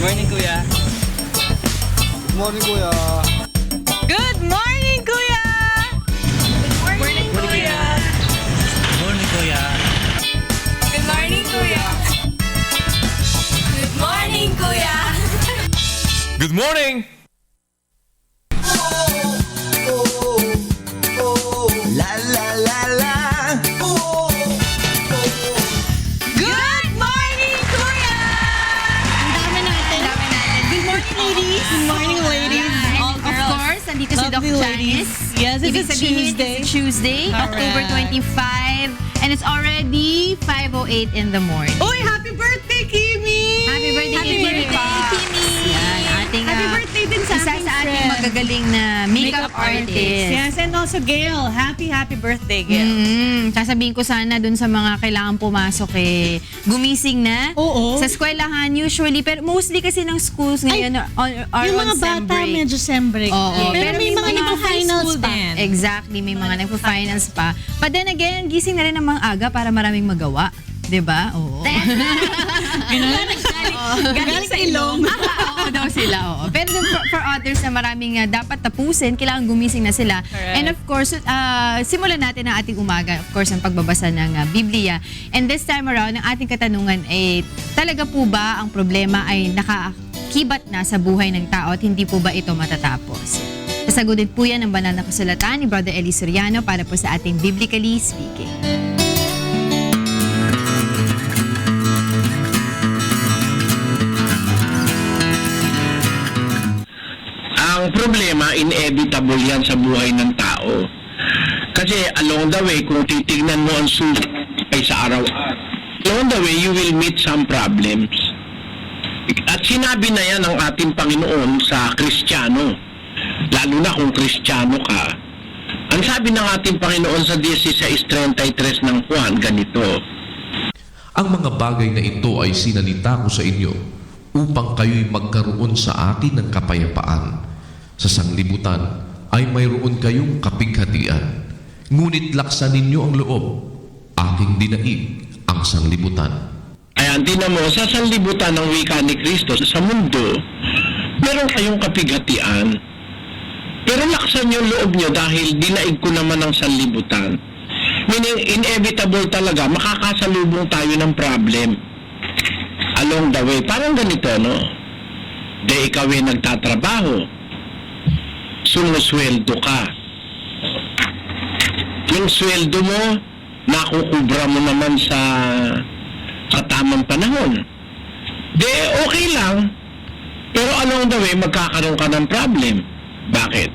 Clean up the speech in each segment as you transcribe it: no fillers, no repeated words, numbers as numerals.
Morning, Kuya. Good morning, Kuya. Good morning, Kuya! Morning, Kuya. Morning, Kuya. Good morning, Kuya! Good morning, Kuya! Good morning! La la la la. Good morning, Kuya! Ang dami natin. Good morning, ladies! Good morning, ladies. All Of girls. course, nandito si Doc Lovely ladies. Janice. Yes, it's Ibig a sabihin, Tuesday. It's Tuesday, Correct. October 25. And it's already 5:08 in the morning. Uy, happy birthday, Kimi! Happy birthday, Happy Kimi! birthday, Kimi! Yan, ating Happy birthday din sa isa aking sa ating friend. magagaling na makeup artist. Yes, and also Gail. Happy birthday, Gail. Sasabihin ko sana dun sa mga kailangan pumasok gumising na Oo. sa eskwelahan usually, pero mostly kasi ng schools ngayon are Yung on mga bata sem break. medyo sem break. Oo. Pero may mga nagpa-finals pa. Exactly, may mga nagpo-finals pa. But then again, gising na rin ng mga aga para maraming magawa. 'Di ba? Oo. Galing sa ilong. Oo daw sila, oo. Pero for others na maraming dapat tapusin, kailangan gumising na sila. Correct. And of course, simulan natin ang ating umaga, of course, ang pagbabasa ng Biblia. And this time around, ang ating katanungan ay, talaga po ba ang problema ay nakakibat na sa buhay ng tao at hindi po ba ito matatapos? Sasagutin po yan ng banal na kasulatan ni Brother Eli Soriano para po sa ating Biblically Speaking. Ang problema, inevitable yan sa buhay ng tao. Kasi along the way, kung titignan mo ang ay sa araw-araw, along the way, you will meet some problems. At sinabi na yan ng ating Panginoon sa Kristiyano, lalo na kung Kristiyano ka. Ang sabi ng ating Panginoon sa 16:33 ng Juan, ganito, Ang mga bagay na ito ay sinalita ko sa inyo upang kayo'y magkaroon sa akin ng kapayapaan. Sa sanglibutan ay mayroon kayong kapighatian. Ngunit laksan ninyo ang loob. Aking dinaig ang sanglibutan. Ayan, tinan mo, sa sanlibutan ng wika ni Kristo sa mundo, meron kayong kapighatian. Pero laksan yung loob nyo dahil dinaig ko naman ang sanlibutan. Meaning, inevitable talaga, makakasalubong tayo ng problem along the way. Parang ganito, no? De ikaw ay nagtatrabaho, sumusweldo ka. Yung sweldo mo, nakukubra mo naman sa tamang panahon. De, okay lang. Pero along the way, magkakaroon ka ng problem. Bakit?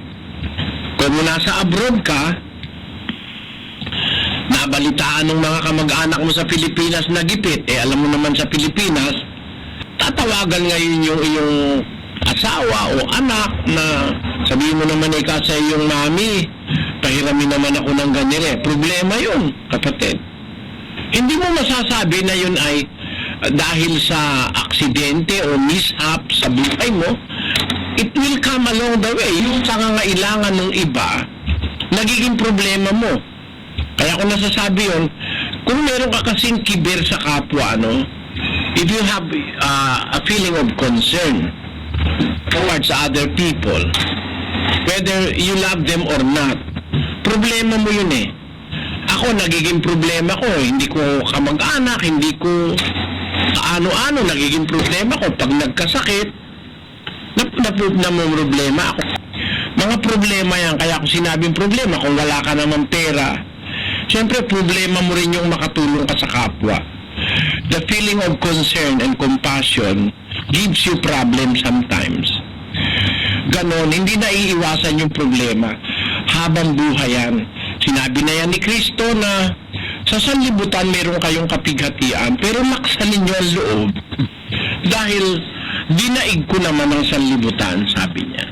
Kung nasa abroad ka, nabalitaan ng mga kamag-anak mo sa Pilipinas na gipit, alam mo naman sa Pilipinas, tatawagan ngayon yung iyong asawa o anak na sabihin mo naman sa iyong mami, pahiramin naman ako ng ganire. Problema yun, kapatid. Hindi mo masasabi na yun ay dahil sa aksidente o mishap sa buhay mo. It will come along the way. Yung pangangailangan ng iba, nagiging problema mo. Kaya kung nasasabi yun, kung meron ka kasing kiber sa kapwa, if you have a feeling of concern towards other people, whether you love them or not, problema mo yun eh. Ako, nagiging problema ko. Hindi ko kamag-anak, hindi ko ano-ano, nagiging problema ko. Pag nagkasakit, problema ako. Mga problema yan. Kaya kung sinabing problema, kung wala ka naman pera, siyempre problema mo rin yung makatulong ka sa kapwa. The feeling of concern and compassion gives you problems sometimes. Ganon, hindi na iiwasan yung problema habang buhay yan. Sinabi na yan ni Kristo na sa sanlibutan meron kayong kapighatian, pero laksan ninyo ang loob dahil dinaig ko naman ang sanlibutan, sabi niya.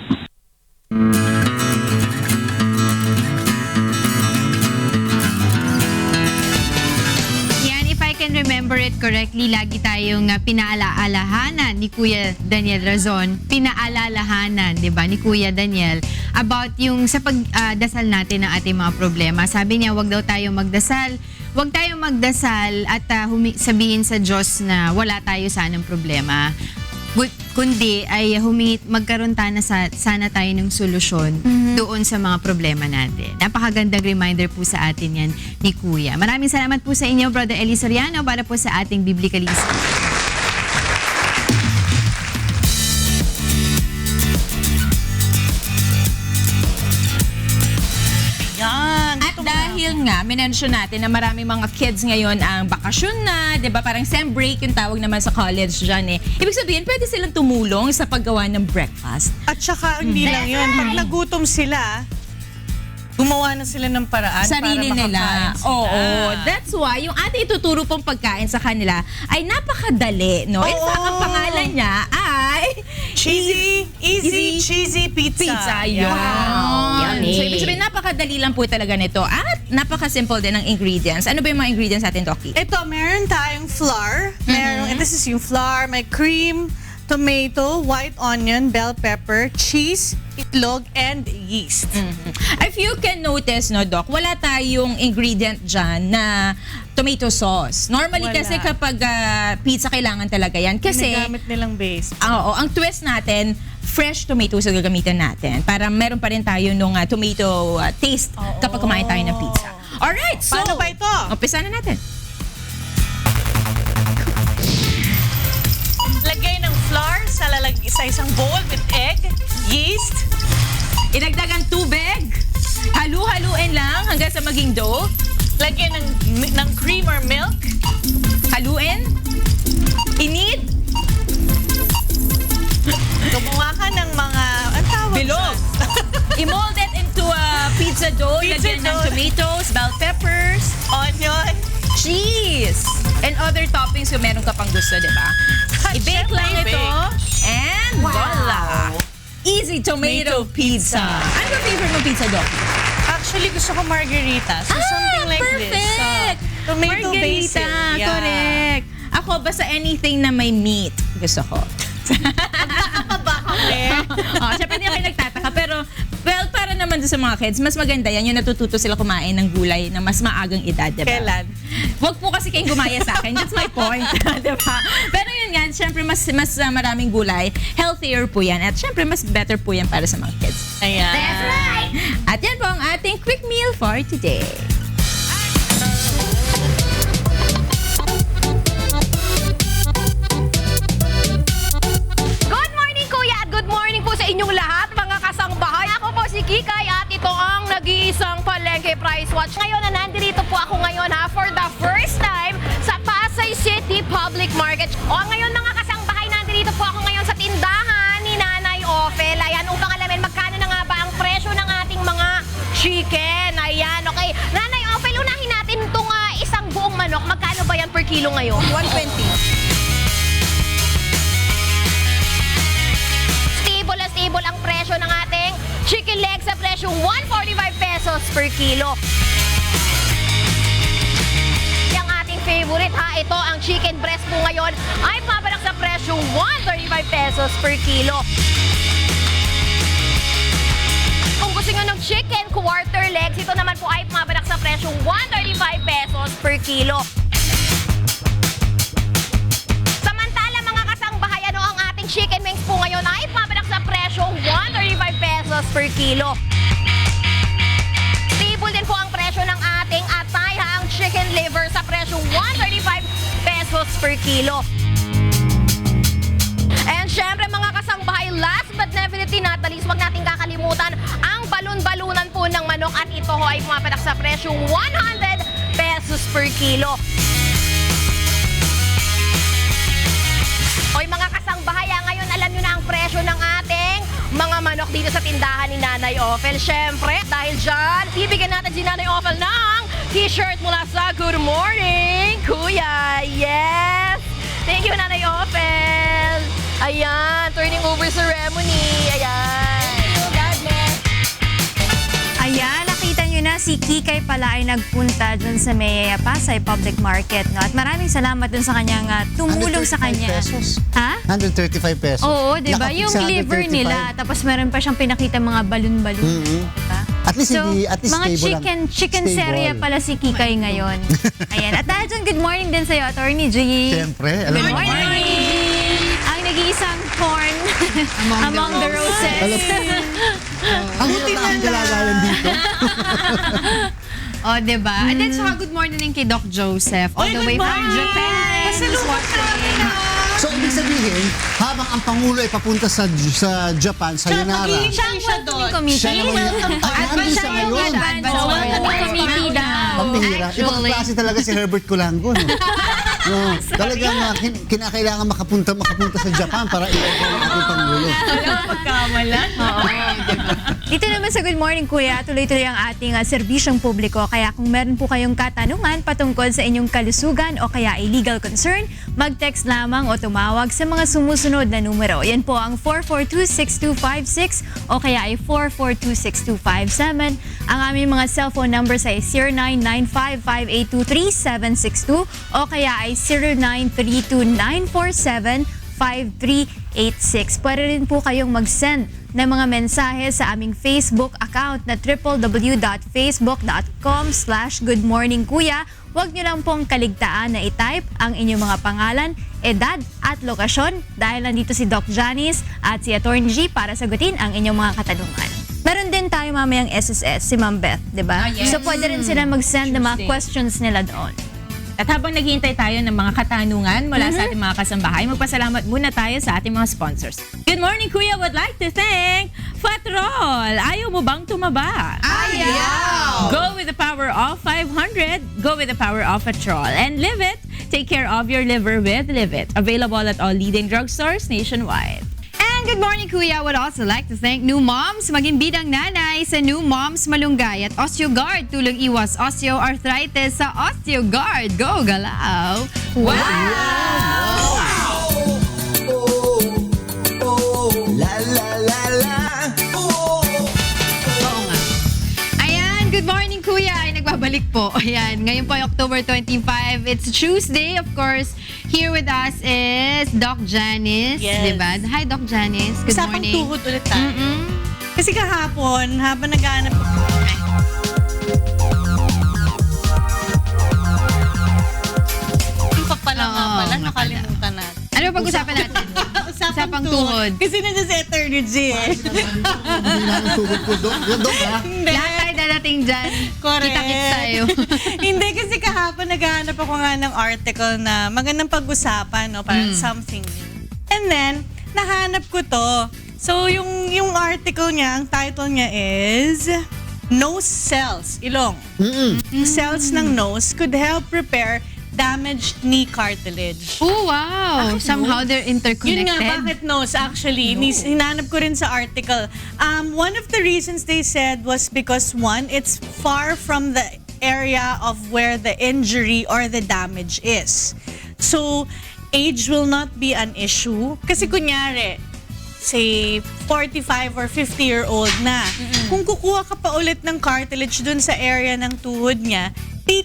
Yan, if I can remember it correctly, lagi tayong pinaalaalahanan ni Kuya Daniel Razon, pinaalalahanan, di ba, ni Kuya Daniel, about yung sa pagdasal natin ng ating mga problema. Sabi niya, wag daw tayo magdasal, wag tayong magdasal at sabihin sa Diyos na wala tayo sanang problema. kundi ay magkaroon sana tayo ng solusyon doon sa mga problema natin. Napakagandang reminder po sa atin yan ni Kuya. Maraming salamat po sa inyo, Brother Eli Soriano, para po sa ating Biblically Speaking. Yan. At dahil nga, minention natin na marami mga kids ngayon ang bakasyon na, di ba? Parang sem break yung tawag naman sa college dyan eh. Ibig sabihin, pwede silang tumulong sa paggawa ng breakfast. At saka hindi lang yun. Pag nagutom sila, gumawa na sila ng paraan Sarili para nila. makakain sila. Oo. That's why, yung ating ituturo pong pagkain sa kanila ay napakadali, no? In fact, ang pangalan niya ay Easy cheesy pizza. Pizza, yun. Yummy. So, ibig sabihin, napakadali lang po talaga nito. At napaka-simple din ng ingredients. Ano ba yung mga ingredients natin, Doki? Ito, meron tayong flour. And this is yung flour, may cream, tomato, white onion, bell pepper, cheese, itlog, and yeast. If you can notice, no, Doc, wala tayong ingredient dyan na tomato sauce. Normally Wala. kasi kapag pizza, kailangan talaga yan. Kasi, Ginagamit nilang base. oo, ang twist natin, fresh tomatoes ang gagamitan natin. Para meron pa rin tayo nung tomato taste kapag kumain tayo ng pizza. Alright, so, Paano ba ito? umpisa na natin. Lagay ng flour sa isang bowl with egg, yeast, Idagdag ang tubig. Halu-haluin lang hanggang sa maging dough. lagyan ng cream or milk, Haluin. Init. gumawa ka ng mga, ang tawag Bilog. I-mold it into a pizza dough. Pizza Lagyan ng dough. tomatoes, bell peppers, onion, cheese, and other toppings kung meron ka pang gusto, di ba? I-bake Syempre, lang ito. i-bake. And voila! Easy tomato pizza. Ano ba favorite mo pizza, Doc? Actually, gusto ko margarita. So, something like this. Perfect! Tomato Margarita, basil. Yeah. correct. Ako, basta anything na may meat, gusto ko. Siyempre hindi ako nagtataka. Pero, well, para naman sa mga kids, mas maganda yan. Yung natututo sila kumain ng gulay na mas maagang edad, diba? Kailan? Huwag po kasi kayong gumaya sa akin. That's my point. Diba? Pero yun nga, syempre mas maraming gulay, healthier po yan. At syempre, mas better po yan para sa mga kids. Ayan. That's right! At yan po ang ating quick meal for today. Good morning, Kuya, at good morning po sa inyong lahat, mga kasangbahay. Ako po si Kikay at ito ang nag-iisang Palengke Price Watch. Ngayon na nandito po ako ngayon for the first time sa Pasay City Public Market. O ngayon mga kasangbahay, nandito po ako ngayon sa tindahan ni Nanay Ophel. Ayan, upang alamin magkano na nga ba ang presyo ng ating mga chicken. Ayan, okay. Nanay Ophel, unahin natin itong isang buong manok. Magkano ba yan per kilo ngayon? 120. Stable ang presyo ng ating chicken leg sa presyong 145 pesos per kilo. Yung ating favorite ito ang chicken breast po ngayon ay papanak sa presyong 135 pesos per kilo. Kung gusto nyo ng chicken quarter legs, ito naman po ay papanak sa presyong 135 pesos per kilo. Chicken wings po ngayon ay papanak sa presyong 135 pesos per kilo. Stable din po ang presyo ng ating atay ang chicken liver sa presyong 135 pesos per kilo. And syempre mga kasangbahay, last but definitely not the least, wag natin kakalimutan ang balon-balunan po ng manok at ito ho ay pumapatak sa presyong 100 pesos per kilo. Oy mga kasangbahay, ngayon alam nyo na ang presyo ng ating mga manok dito sa tindahan ni Nanay Ophel. Syempre, dahil dyan, ibigyan natin si Nanay Ophel ng t-shirt mula sa Good Morning, Kuya. Yes! Thank you, Nanay Ophel. Ayan, turning over ceremony. Ayan. God bless. Ayan, nakita nyo na si Kikay pala ay nagpunta dun sa may Pasay Public Market. No? At maraming salamat dun sa kanyang tumulong sa 135 kanya. pesos. Ha? 135 pesos. Oo, di ba? Nakapit Yung sa liver 135. nila. Tapos meron pa siyang pinakita mga balon-balon. Diba? At least So, hindi, at least mga stable chicken stable. serye pala si Kikay ngayon. Ayan. At dahil dyan, good morning din sa'yo, Attorney G. Siyempre, alam Good mo. morning! Ang nag-iisang corn Among the roses. Ang hirap na akong kalagayan dito. Oh, diba? And then, saka good morning din kay Doc Joseph. All the way from Japan. So, ibig sabihin, habang ang Pangulo ay papunta sa Japan, sa Yanara, siya doon. siya naman yung... Ay, nandun siya ngayon. Committee daw. Pambihira. Ibang klase talaga si Herbert Culango. No, talagang kinakailangan makapunta sa Japan para i-offer ang ating Pangulo. Pagkamalan. Dito naman sa Good Morning Kuya, tuloy-tuloy ang ating serbisyong publiko. Kaya kung meron po kayong katanungan patungkol sa inyong kalusugan o kaya ay legal concern, mag-text lamang o tumawag sa mga sumusunod na numero. Yan po ang 4426256 o kaya ay 4426257. Ang aming mga cellphone numbers ay 0995-5823-762 o kaya ay 0932-947-5386. Pwede rin po kayong mag-send ng mga mensahe sa aming Facebook account na www.facebook.com/goodmorningkuya. Huwag niyo lang pong kaligtaan na i-type ang inyong mga pangalan, edad at lokasyon dahil nandito si Doc Janice at si Attorney G para sagutin ang inyong mga katanungan. Meron din tayo mamayang SSS, si Ma'am Beth, di ba? Yes. So pwede rin sila mag-send ng mga Tuesday. questions nila doon. At habang naghihintay tayo ng mga katanungan mula sa ating mga kasambahay, magpasalamat muna tayo sa ating mga sponsors. Good morning, Kuya. Would like to thank Fatrol. Ayaw mo bang tumaba? Ayaw! Go with the power of 500. Go with the power of Fatrol. And Live It. Take care of your liver with Live It. Available at all leading drugstores nationwide. And good morning, Kuya. Would also like to thank New Moms, maging bidang nanay sa New Moms Malunggay at OsteoGuard, tulong iwas osteoarthritis sa OsteoGuard. Go, galaw! Oh, la la la la. Oo nga. Ayan, good morning, Kuya. Ay, nagbabalik po. Ayan, ngayon po ay October 25. It's Tuesday, of course. Here with us is Doc Janice. Yes. Diba? Hi, Doc Janice. Good Usapang morning. tuhod ulit tayo. Kasi kahapon, habang naghahanap yung pala nga Oo, pala, nga nakalimutan natin. Ano ba pag-usapan natin? Usapang tuhod. Kasi nandiyan si Attorney G eh. Hindi na ang tugod ko doon. Yan doon ha? Lahat tayo dadating dyan. Correct. Kita-kits tayo. Hindi, kasi kahapon naghahanap ako nga ng article na magandang pag-usapan, no? Parang something new. And then, nahanap ko to. So, yung article niya, ang title niya is Nose Cells, ilong. Cells ng nose could help repair damaged knee cartilage. Oh, wow. Somehow they're interconnected. Yun nga, bakit nose? Actually, hinanap ko rin sa article. One of the reasons they said was because one, it's far from the area of where the injury or the damage is. So, age will not be an issue. Kasi kunyari, say, 45 or 50-year-old na, kung kukuha ka pa ulit ng cartilage dun sa area ng tuhod niya,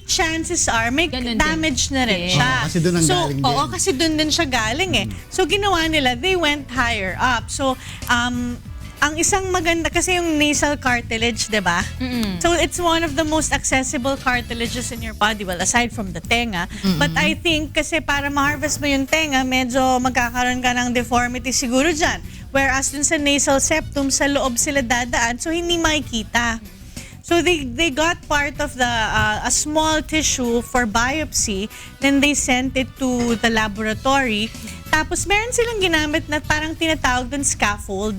chances are may Ganun damage na rin din. siya. Oo, kasi dun ang galing din. Oo, kasi dun din siya galing eh. So, ginawa nila, they went higher up. So, ang isang maganda, kasi yung nasal cartilage, di ba? So, it's one of the most accessible cartilages in your body. Well, aside from the tenga. But I think, kasi para ma-harvest mo yung tenga, medyo magkakaroon ka ng deformity siguro dyan. Whereas dun sa nasal septum, sa loob sila dadaan, so hindi makikita. So they got part of the a small tissue for biopsy, then they sent it to the laboratory. Tapos meron silang ginamit na parang tinatawag doon scaffold.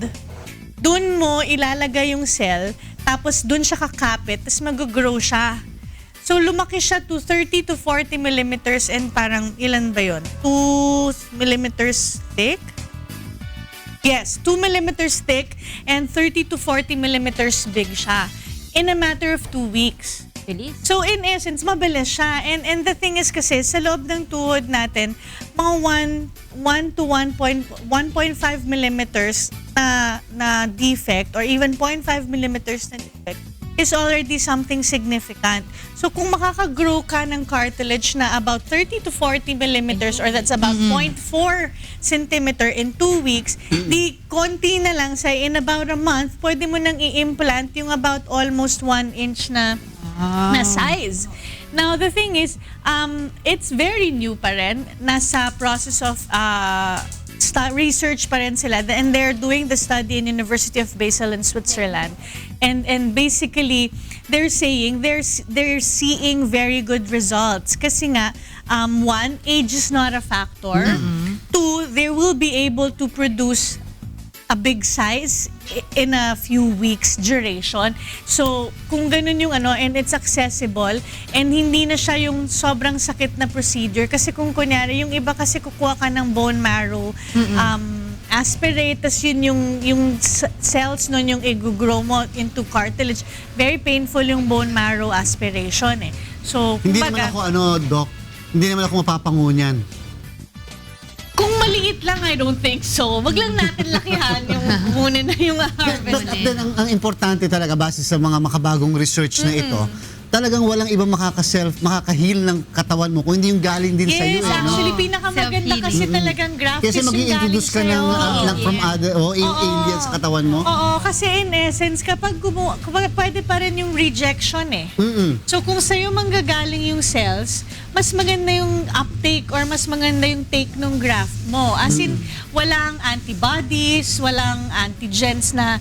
Doon mo ilalagay yung cell, tapos doon siya kakapit, tapos mag-grow siya. So lumaki siya to 30 to 40 millimeters and parang ilan ba yun? 2 millimeters thick? Yes, 2 millimeters thick and 30 to 40 millimeters big siya. In a matter of 2 weeks. Bilis. So in essence, mabilis siya. And the thing is kasi, sa loob ng tuhod natin, mga 1 to 1.5 millimeters na defect or even 0.5 millimeters na defect is already something significant. So kung makaka-grow ka ng cartilage na about 30 to 40 millimeters or that's about 0.4 centimeter in 2 weeks, di konti na lang say in about a month, pwede mo nang i-implant yung about almost 1 inch na size. Now, the thing is, it's very new pa rin. Nasa process of research pa rin sila, and they're doing the study in University of Basel in Switzerland. And basically, they're saying they're seeing very good results. Kasi nga, one, age is not a factor. Two, they will be able to produce a big size in a few weeks duration. So, kung ganun yung and it's accessible, and hindi na siya yung sobrang sakit na procedure. Kasi kung kunyari, yung iba kasi kukuha ka ng bone marrow, aspirate, tas yun yung cells nun yung i-grow mo into cartilage. Very painful yung bone marrow aspiration eh. So, Hindi naman ako Doc, hindi naman ako mapapangunyan. kung maliit lang, I don't think so. Wag lang natin lakihan yung muna na yung harvest. But then, ang importante talaga, base sa mga makabagong research na ito, talagang walang ibang makaka-heal ng katawan mo kung hindi yung galing din sa iyo. Yes, actually, pinakamaganda kasi talagang graft Kasi is yung galing mag-i-introduce ka sa'yo. from other, alien sa katawan mo. Oo, kasi in essence, kapag pwede pa rin yung rejection eh. So kung sa'yo manggagaling yung cells, mas maganda yung uptake or mas maganda yung take ng graft mo. As in, walang antibodies, walang antigens na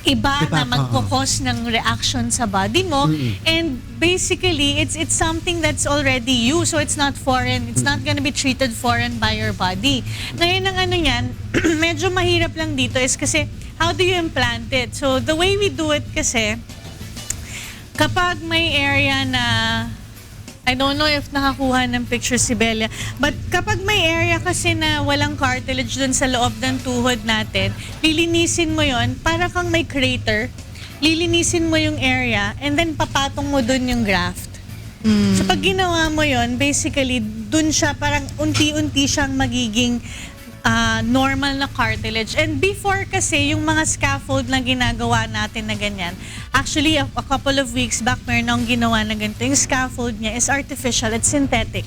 iba na magkukos ng reaction sa body mo. And basically, it's something that's already you. So it's not foreign. It's not gonna be treated foreign by your body. Ngayon ang yan, medyo mahirap lang dito is kasi how do you implant it? So the way we do it kasi, kapag may area na I don't know if nakakuha ng picture si Bella. But kapag may area kasi na walang cartilage dun sa loob ng tuhod natin, lilinisin mo yon para kang may crater. Lilinisin mo yung area and then papatong mo dun yung graft. So pag ginawa mo yon, basically, dun siya parang unti-unti siyang magiging normal na cartilage. And before kasi, yung mga scaffold na ginagawa natin na ganyan, actually, a couple of weeks back, meron akong ginawa na ganito. Yung scaffold niya is artificial, it's synthetic.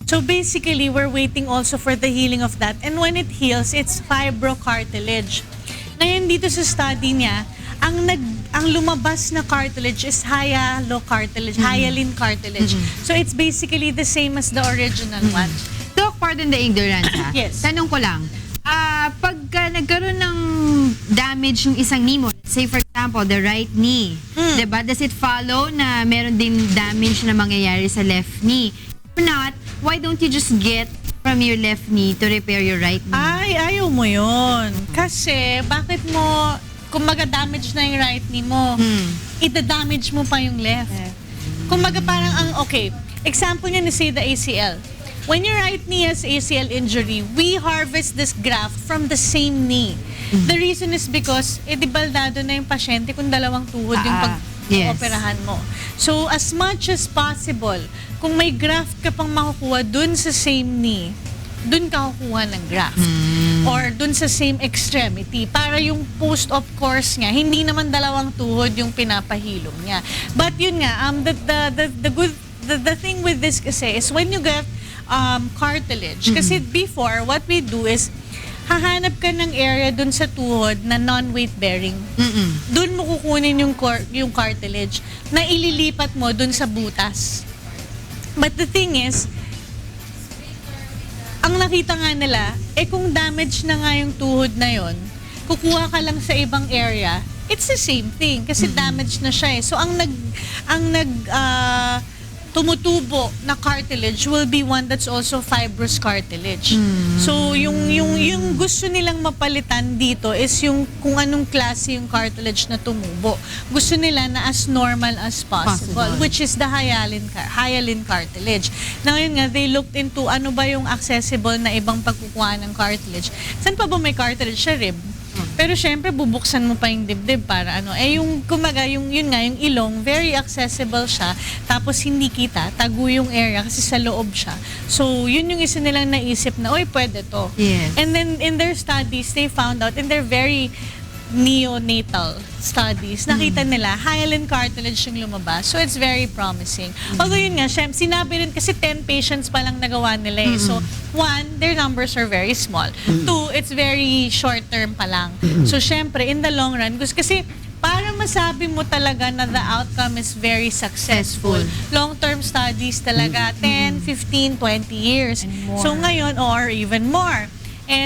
So basically, we're waiting also for the healing of that. And when it heals, it's fibrocartilage. Ngayon dito sa study niya, ang lumabas na cartilage is hyaline cartilage. So it's basically the same as the original one. Doc, pardon the ignorance ha. Yes. Tanong ko lang, pagka nagkaroon ng damage yung isang knee mo, say for example, the right knee, diba? Does it follow na meron din damage na mangyayari sa left knee? If not, why don't you just get from your left knee to repair your right knee? Ay, ayaw mo yun. Kasi, bakit mo, kung maga-damage na yung right knee mo, ita-damage mo pa yung left. Kung parang example niya say the ACL. When your right knee has ACL injury, we harvest this graft from the same knee. The reason is because, di baldado na yung pasyente kung dalawang tuhod yung pag-operahan mo. So, as much as possible, kung may graft ka pang makukuha dun sa same knee, dun ka kukuha ng graft. Or dun sa same extremity. Para yung post-op course niya, hindi naman dalawang tuhod yung pinapahilom niya. But yun nga, the thing with this kasi is when you get cartilage. Kasi before, what we do is, hahanap ka ng area dun sa tuhod na non-weight bearing. Dun mo kukunin yung cartilage na ililipat mo dun sa butas. But the thing is, ang nakita nga nila, kung damage na nga yung tuhod na yon, kukuha ka lang sa ibang area, it's the same thing kasi damage na siya eh. So ang tumutubo na cartilage will be one that's also fibrous cartilage. So yung gusto nilang mapalitan dito is yung kung anong klase yung cartilage na tumubo. Gusto nila na as normal as possible. Which is the hyaline cartilage. Now yun nga, they looked into ano ba yung accessible na ibang pagkukuha ng cartilage. Saan pa ba may cartilage? Sa rib. Pero syempre, bubuksan mo pa yung dibdib para yung ilong, very accessible siya. Tapos hindi kita, tago yung area kasi sa loob siya. So, yun yung isa nilang naisip na, pwede to. Yes. And then, in their studies, they found out, in their very neonatal studies, nakita nila, hyaline cartilage yung lumabas. So, it's very promising. Although yun nga, sinabi rin kasi 10 patients pa lang nagawa nila eh. So, one, their numbers are very small. Two, it's very short term pa lang. So, syempre, in the long run, kasi para masabi mo talaga na the outcome is very successful, long-term studies talaga, 10, 15, 20 years. So, ngayon, or even more.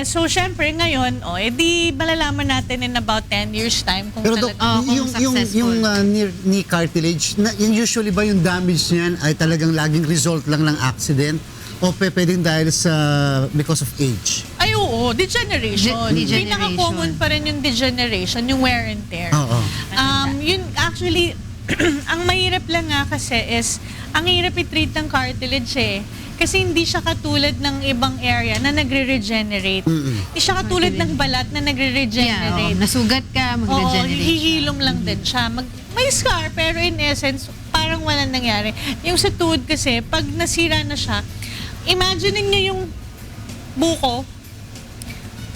So, syempre, ngayon, edi malalaman natin in about 10 years time kung Pero Dok, talaga. kung successful. yung knee cartilage, yung usually ba yung damage niyan ay talagang laging result lang ng accident o pwedeng dahil sa because of age? Ay, oo, degeneration. Degeneration. Pinaka-common pa rin yung degeneration, yung wear and tear. Oo. Yun, actually, ang mahirap lang nga kasi is, ang hirap i-treat ng cartilage eh. Kasi hindi siya katulad ng ibang area na nagre-regenerate. Hindi siya katulad ng balat na nagre-regenerate. Nasugat ka, Oo, mag-regenerate. hihilom lang din siya. May scar, pero in essence, parang walang nangyari. Yung sa tuhod kasi, pag nasira na siya, imagine niyo yung buko,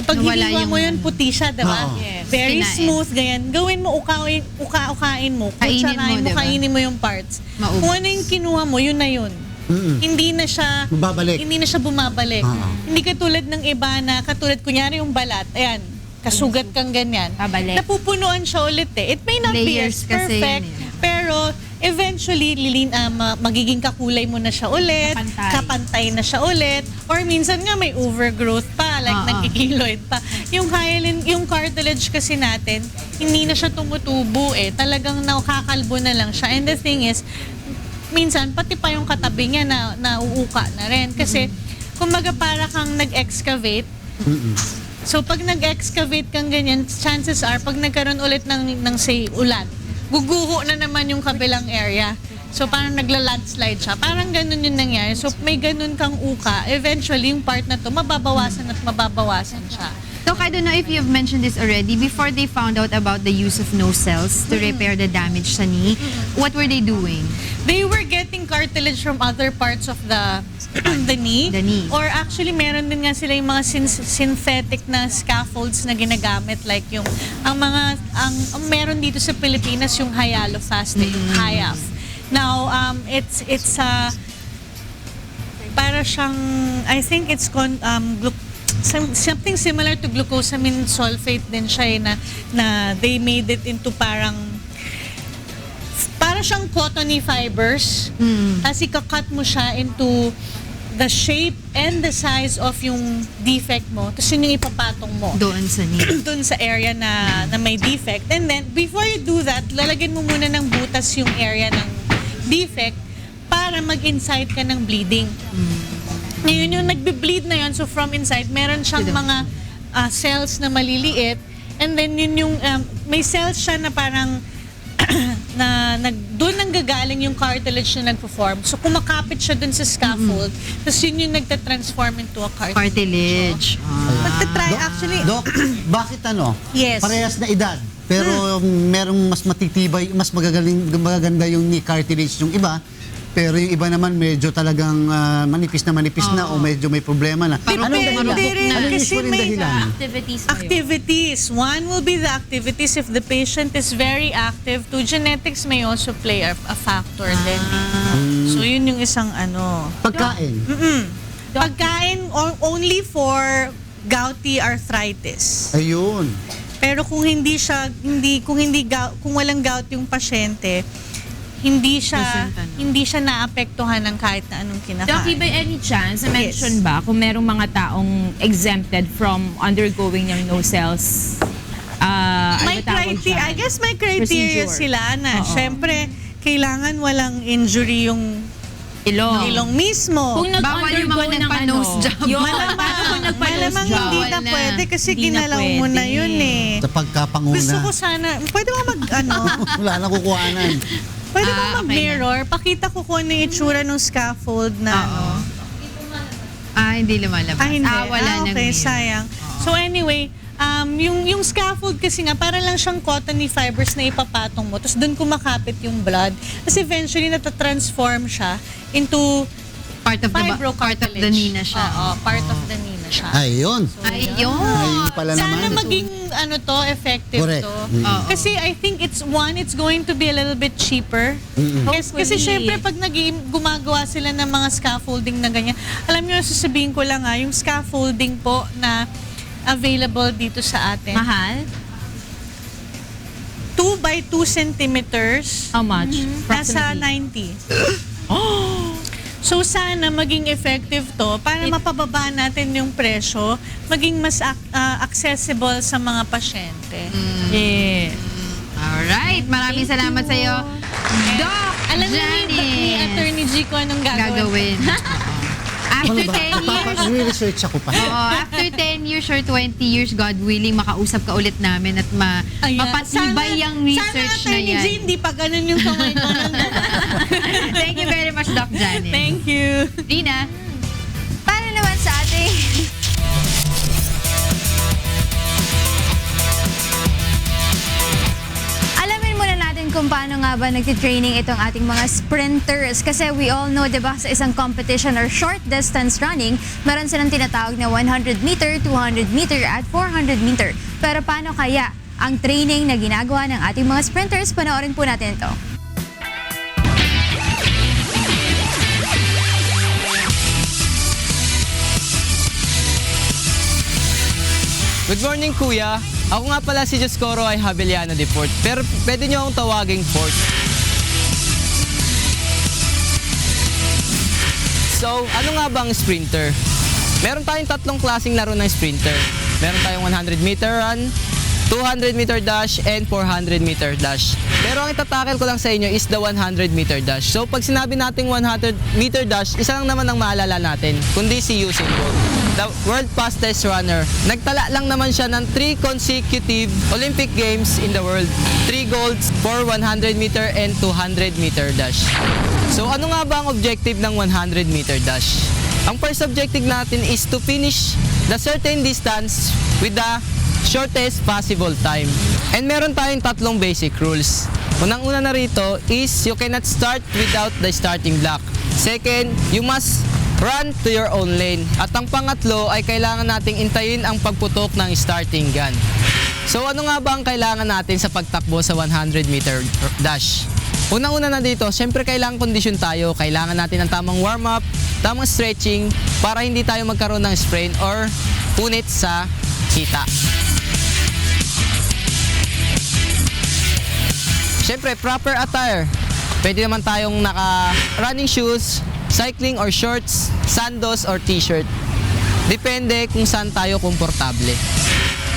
pag Nawala hiniwa mo yung- yun, puti siya, diba? Oo. Yes. Very Kinain. smooth, ganyan. Gawin mo, ukain mo, Kainin mo, kutsarain mo, diba? kainin mo yung parts. Maubos. Kung ano yung kinuha mo, yun na yun. Hindi na siya Bumabalik. Hindi na siya bumabalik. Oo. Hindi katulad ng iba na katulad kunyari yung balat. Ayan, kasugat kang ganyan. Babalik. Napupunuan siya ulit eh. It may not be Layers as kasi perfect, yun eh. pero eventually magiging kakulay mo na siya ulit, kapantay na siya ulit, or minsan nga may overgrowth pa, like nagkikiloid pa. Yung hyaline, yung cartilage kasi natin, hindi na siya tumutubo eh. Talagang nakakalbo na lang siya. And the thing is, minsan pati pa yung katabi niya na nauuka na rin. Kasi, kumbaga para kang nag-excavate. So, pag nag-excavate kang ganyan, chances are, pag nagkaroon ulit ng say, ulan, guguho na naman yung kabilang area. So, parang nagla-landslide siya. Parang ganun yung nangyari. So, may ganun kang uka. Eventually, yung part na to, mababawasan at mababawasan siya. Doc, I don't know if you've mentioned this already. Before they found out about the use of no cells to repair the damage sa knee, what were they doing? They were getting cartilage from other parts of the knee. The knee. Or actually, meron din nga sila yung mga synthetic na scaffolds na ginagamit. Like yung, ang meron dito sa Pilipinas yung Hyalofast, yung HYAF. Now, it's para siyang, I think it's something similar to glucosamine sulfate din siya na they made it into para siyang cottony fibers. Tapos ikakat mo siya into the shape and the size of yung defect mo. Tapos yun yung ipapatong mo. Doon sa knee. Doon sa area na may defect. And then, before you do that, lalagyan mo muna ng butas yung area ng defect para mag-incite ka ng bleeding. Ngayon yung nagbe-bleed na yun, so from inside, meron siyang mga cells na maliliit. And then yun yung, may cells siya na parang doon nang gagaling yung cartilage na nagpo-form. So kumakapit siya doon sa scaffold. Tapos yun yung nagta-transform into a cartilage. Magta-try actually. Dok, bakit Yes. Parehas na edad, pero merong mas matitibay, mas magaganda yung knee cartilage yung iba. Pero yung iba naman medyo talagang manipis na o medyo may problema na. Depende rin kasi usually may dahilan? activities. One will be the activities if the patient is very active. Genetics may also play a factor din. So yun yung isang Pagkain. Pagkain only for gouty arthritis. Ayun. Pero kung walang gout yung pasyente, hindi siya naapektuhan ng kahit na anong kinakain. Doc, by any chance, mention ba kung merong mga taong exempted from undergoing ng no cells? May criteria, I guess may criteria Procedure. sila na syempre kailangan walang injury yung ilong mismo. Kung Bawal yung mga nag-undergo ng nagpa-nose job. Malamang hindi na pwede kasi Hindi na ginalaw mo na pwede. yun eh. Sa pagkapanguna. Gusto ko sana, pwede ba Wala na kukuhanan. Pwede ba mag-mirror? Pakita ko kung ano yung itsura ng scaffold na Hindi lumalabas. hindi. Wala nang okay, mirror. sayang. So anyway, yung scaffold kasi nga, para lang siyang cottony fibers na ipapatong mo. Tapos doon kumakapit yung blood. Tapos eventually, natatransform siya into Part of the knee na siya. Oo, part of the knee na siya. Ayun. Ayun. Ayun pala Sana naman. maging effective Correct. to. Oo. Kasi I think it's going to be a little bit cheaper. Kasi syempre pag gumagawa sila ng mga scaffolding na ganyan, alam niyo, sasabihin ko lang yung scaffolding po na available dito sa atin. Mahal? 2 by 2 centimeters. How much? Nasa Approximately? 90. So sana maging effective to para mapababa natin yung presyo, maging mas accessible sa mga pasyente. Yeah. Alright, maraming salamat sa iyo, Doc Alam niyo ni Attorney G ko anong gagawin. After 10 years, Research ako pa. after 10 years or 20 years, God willing, makausap ka ulit namin at mapatibay ang research sana, na Attorney G, yan. hindi pa ganun yung kamay ko. Thank you very much, Doc Janet. Thank you. Rina? Para naman sa ating... Alamin muna natin kung paano nga ba nagtitraining itong ating mga sprinters. Kasi we all know, di ba, sa isang competition or short distance running, meron silang tinatawag na 100 meter, 200 meter at 400 meter. Pero paano kaya ang training na ginagawa ng ating mga sprinters? Panoorin po natin ito. Good morning, Kuya. Ako nga pala si Joscoro ay Habeliano de Fort. Pero pwede niyo akong tawaging Fort. So, ano nga ba ang sprinter? Meron tayong tatlong klaseng laro ng sprinter. Meron tayong 100 meter run, 200 meter dash, and 400 meter dash. Pero ang itatakel ko lang sa inyo is the 100 meter dash. So, pag sinabi nating 100 meter dash, isa lang naman ang maalala natin, kundi si Usain Bolt, the world fastest runner. Nagtala lang naman siya ng 3 consecutive Olympic Games in the world. 3 golds for 100 meter and 200 meter dash. So ano nga ba ang objective ng 100 meter dash? Ang first objective natin is to finish the certain distance with the shortest possible time. And meron tayong tatlong basic rules. Unang-una na rito is you cannot start without the starting block. Second, you must run to your own lane. At ang pangatlo ay kailangan nating intayin ang pagputok ng starting gun. So ano nga ba ang kailangan natin sa pagtakbo sa 100 meter dash? Unang-una na dito, syempre kailangan kondisyon tayo. Kailangan natin ng tamang warm-up, tamang stretching para hindi tayo magkaroon ng sprain or punit sa kita. Syempre, proper attire. Pwede naman tayong naka-running shoes, cycling or shorts, sandos or t-shirt. Depende kung saan tayo komportable.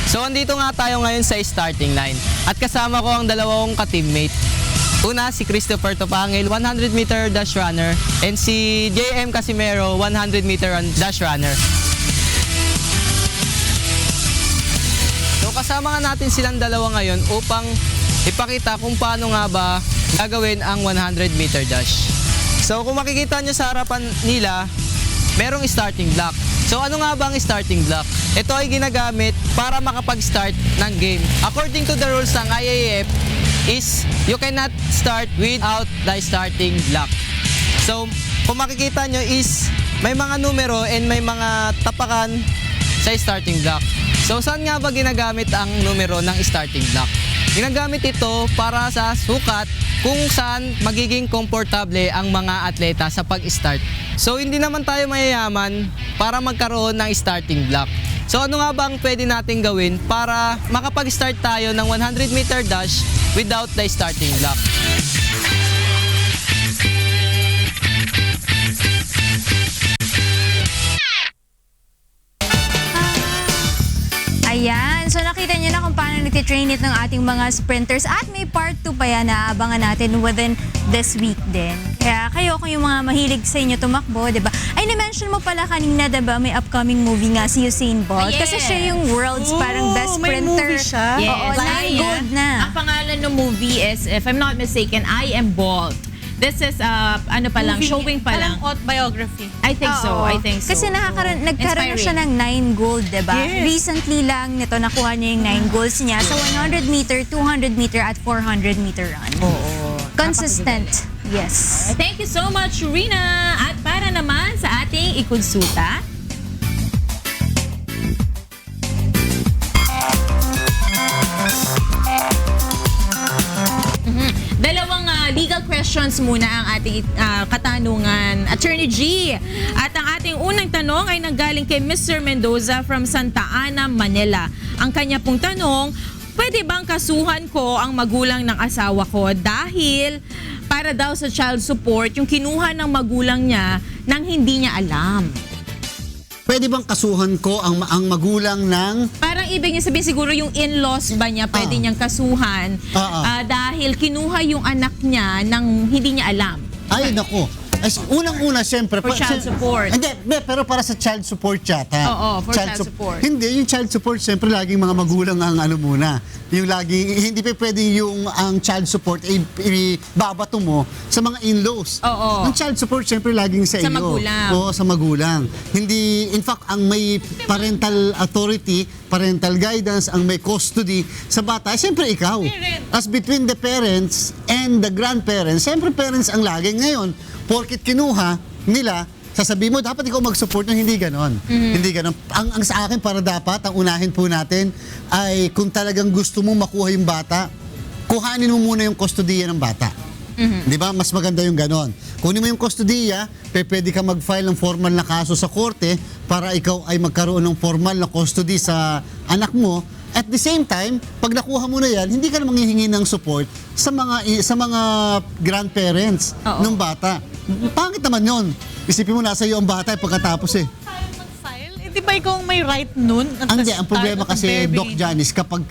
So, andito nga tayo ngayon sa starting line. At kasama ko ang dalawang ka-teammate. Una, si Christopher Topangil, 100 meter dash runner. And si JM Casimero, 100 meter dash runner. So, kasama nga natin silang dalawa ngayon upang ipakita kung paano nga ba gagawin ang 100 meter dash. So kung makikita nyo sa harapan nila, merong starting block. So ano nga ba ang starting block? Ito ay ginagamit para makapag-start ng game. According to the rules ng IAAF is you cannot start without the starting block. So kung makikita nyo is may mga numero and may mga tapakan sa starting block. So saan nga ba ginagamit ang numero ng starting block? Ginagamit ito para sa sukat kung saan magiging komportable ang mga atleta sa pag-start. So hindi naman tayo mayayaman para magkaroon ng starting block. So ano nga bang pwede natin gawin para makapag-start tayo ng 100 meter dash without the starting block? Ayan. So nakita niyo na kung paano nagtitrain it ng ating mga sprinters at may part 2 pa yan na abangan natin within this week din. Kaya kayo kung yung mga mahilig sa inyo tumakbo, di ba? Ay, na-mention mo pala kanina, di ba, may upcoming movie nga si Usain Bolt. Yes. Kasi siya yung world's parang best may sprinter. movie siya? Yes. Oo, 9 gold na. Ang pangalan ng movie is, if I'm not mistaken, I Am Bolt. This is, ano pa lang, showing pa lang. Parang autobiography. I think so, Oo. I think so. Kasi nagkaroon na siya ng 9 gold, diba? Yes. Recently lang nito nakuha niya yung 9 golds niya sa 100 meter, 200 meter at 400 meter run. Oo. Consistent. Yes. Thank you so much, Rina. At para naman sa ating ikonsulta, dalawang legal questions muna ang ating katanungan. Attorney G. At ang ating unang tanong ay nanggaling kay Mr. Mendoza from Santa Ana, Manila. Ang kanya pong tanong, pwede bang kasuhan ko ang magulang ng asawa ko dahil para daw sa child support, yung kinuha ng magulang niya nang hindi niya alam. Pwede bang kasuhan ko ang magulang ng... Parang ibig niya sabihin siguro yung in-laws ba niya pwede niyang kasuhan dahil kinuha yung anak niya nang hindi niya alam. Ay, nako. Unang-una, siyempre... For child support. Hindi, pero para sa child support yata. Oo, for child support. Hindi, yung child support, siyempre laging mga magulang ang ano muna. Yung laging, hindi pa pwede yung ang child support ibabato mo sa mga in-laws. Oo. Ang child support, siyempre laging sa iyo. magulang. Oo, sa magulang. Hindi, in fact, ang may parental authority, parental guidance, ang may custody sa bata, siyempre ikaw. As between the parents and the grandparents, siyempre parents ang laging ngayon. Porkit kinuha nila, sasabihin mo, dapat ikaw mag-support ng hindi ganon. Hindi ganon. Ang sa akin, para dapat, ang unahin po natin, ay kung talagang gusto mo makuha yung bata, kuhanin mo muna yung kustodiya ng bata. Di ba? Mas maganda yung ganon. Kunin mo yung kustodiya, pwede ka mag-file ng formal na kaso sa korte para ikaw ay magkaroon ng formal na custody sa anak mo. At the same time, pag nakuha mo na yan, hindi ka na manghihingi ng support sa mga grandparents ng bata. Pangit naman yun. Isipin mo, nasa iyo ang bata pagkatapos eh. Hindi ba ikaw may right nun? Hindi, ang problema kasi, Doc Janice, kapag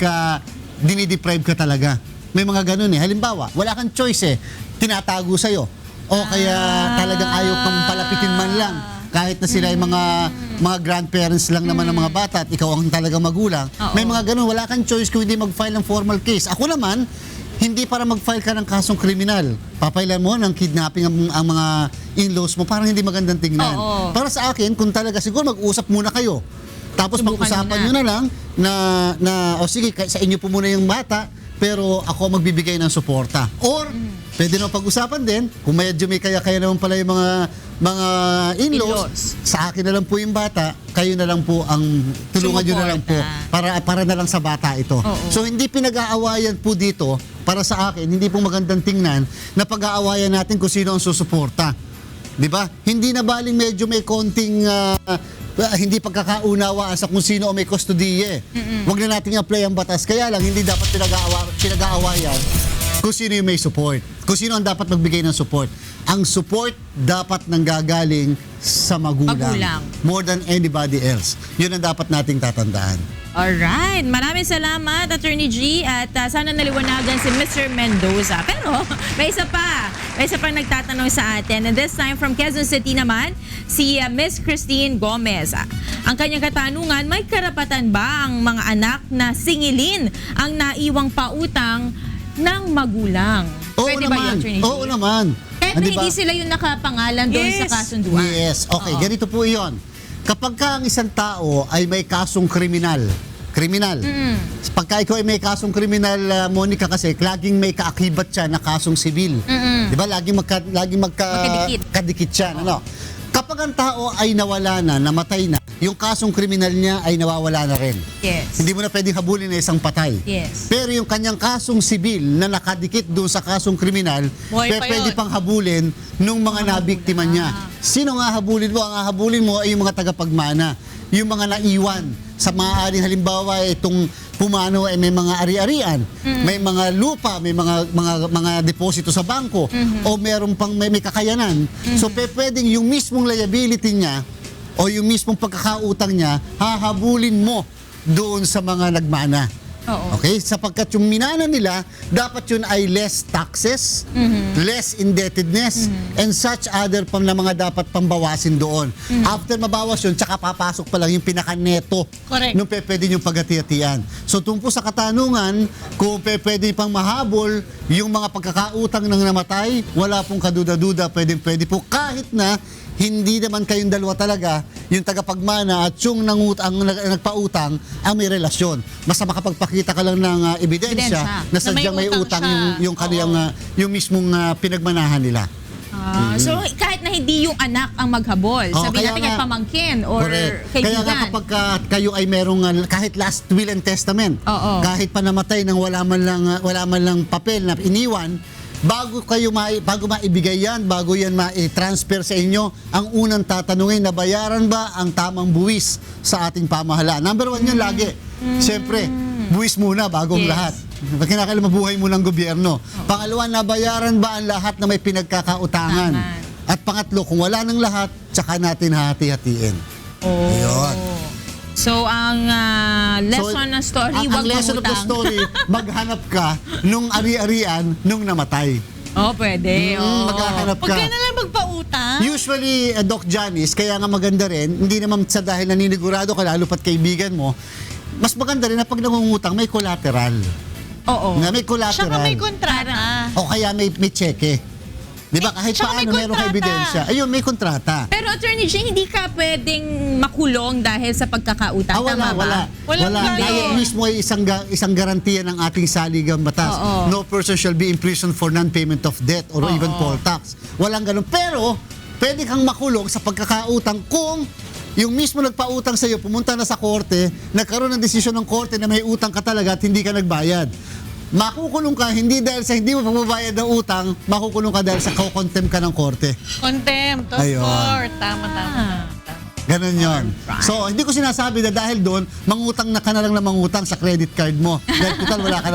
dinideprive ka talaga, may mga ganun eh. Halimbawa, wala kang choice eh. Tinatago sa'yo. O kaya talagang ayaw kang palapitin man lang. Kahit na sila ay mga grandparents lang naman ng mga bata at ikaw ang talagang magulang. May mga ganun, wala kang choice kung hindi mag-file ng formal case. Ako naman, hindi para mag-file ka ng kasong kriminal. Papailan mo ng kidnapping ang mga in-laws mo, parang hindi magandang tingnan. Para sa akin, kung talaga siguro mag-usap muna kayo. Tapos pag-usapan nyo na lang na o sige, sa inyo po muna yung bata, pero ako magbibigay ng suporta. Or, pwede naman pag-usapan din, kung medyo may kaya naman pala yung mga in-laws, sa akin na lang po yung bata, kayo na lang po ang tulungan nyo na lang po para na lang sa bata ito. So hindi pinag-aawayan po dito, para sa akin, hindi po magandang tingnan na pag-aawayan natin kung sino ang susuporta. Di ba? Hindi na baling medyo may konting hindi pagkakaunawaan sa kung sino o may kustodiye. Huwag na natin apply ang batas. Kaya lang, hindi dapat pinag-aawayan kung sino yung may support. Kung sino ang dapat magbigay ng support. Ang support dapat nanggagaling sa magulang. More than anybody else. Yun ang dapat nating tatandaan. Alright, maraming salamat Attorney G at sana naliwanagan si Mr. Mendoza. Pero may isa pa nagtatanong sa atin, and this time from Quezon City naman, si Miss Christine Gomez. Ang kanyang katanungan, may karapatan ba ang mga anak na singilin ang naiwang pautang ng magulang? Pwede ba yun, Attorney G? Oo naman. Kahit na hindi sila yung nakapangalan doon sa kasunduan. Yes, okay, ganito po yun. Kapag ka ang isang tao ay may kasong kriminal, pagka ikaw ay may kasong kriminal, Monica, kasi laging may kaakibat siya na kasong sibil. Di ba? Laging magkadikit siya. Ano? Kapag ang tao ay nawala na, namatay na, yung kasong kriminal niya ay nawawala na rin. Yes. Hindi mo na pwedeng habulin na isang patay. Yes. Pero yung kanyang kasong sibil na nakadikit doon sa kasong kriminal, pwede pang habulin nung mga nabiktima niya. Sino nga habulin mo? Ang habulin mo ay yung mga tagapagmana. Yung mga naiwan. Sa maaaring halimbawa, itong pumano ay may mga ari-arian, may mga lupa, may mga deposito sa bangko, o meron pang may kakayanan. So pwedeng yung mismong liability niya o yung mismong pagkakautang niya, hahabulin mo doon sa mga nagmana. Okay? Sapagkat yung minana nila, dapat yun ay less taxes, less indebtedness, and such other na mga dapat pambawasin doon. After mabawas yun, tsaka papasok pa lang yung pinaka-neto nung pwede yung paghati-hatian. So tungkol sa katanungan, kung pwede pang mahabol yung mga pagkakautang ng namatay, wala pong kaduda-duda, pwede po kahit na hindi naman kayong dalawa talaga, yung tagapagmana at yung nagpautang ang may relasyon. Basta makapagpakita ka lang ng ebidensya na sadyang may utang yung kaniyang yung mismong pinagmanahan nila. So kahit na hindi yung anak ang maghabol, sabihin natin kahit pamangkin or kaibigan. Kaya nga kapag kayo ay merong kahit last will and testament, kahit pa namatay nang wala man lang papel na iniwan, bago maibigay yan, bago yan ma-transfer sa inyo, ang unang tatanungin, nabayaran ba ang tamang buwis sa ating pamahalaan? Number one yun lagi. Siyempre, buwis muna bago ang lahat. Kinakailangan mabuhay mo ng gobyerno. Pangalawa, nabayaran ba ang lahat na may pinagkakautangan? At pangatlo, kung wala ng lahat, tsaka natin hati-hatiin. Ayun. So, ang lesson ng story, ang wag lesson of the mangutang. story, maghanap ka nung ari-arian nung namatay. Oh, pwede. Maghahanap Huwag ka. ka na lang magpautang. Usually, Doc Janice, kaya nga maganda rin, hindi naman sa dahil naninigurado ka, lalo pat kaibigan mo, mas maganda rin na pag nangungutang, may collateral. Oo. Na may collateral. Tsaka may kontrata. O kaya may cheque. Di ba? Kahit tsaka may paano meron ka kontrata. ebidensya. Ayun, may kontrata. Pero Attorney G, hindi ka pwedeng makulong dahil sa pagkakautang. Wala, Tama ba? wala. Walang Wala. ganon. Dahil mismo ay isang garantiya ng ating saligang batas. Oo. No person shall be imprisoned for non-payment of debt or even poll tax. Walang ganun. Pero, pwede kang makulong sa pagkakautang kung yung mismo nagpautang sa iyo, pumunta na sa korte, nagkaroon ng desisyon ng korte na may utang ka talaga at hindi ka nagbayad. Makukulong ka hindi dahil sa hindi mo pagbabayad ng utang, makukulong ka dahil sa contempt ka ng korte. Contempt of Ayun. court. Tama. Ganon yun. So, hindi ko sinasabi na dahil doon, mangutang na ka na lang na mangutang sa credit card mo. Dahil total, wala ka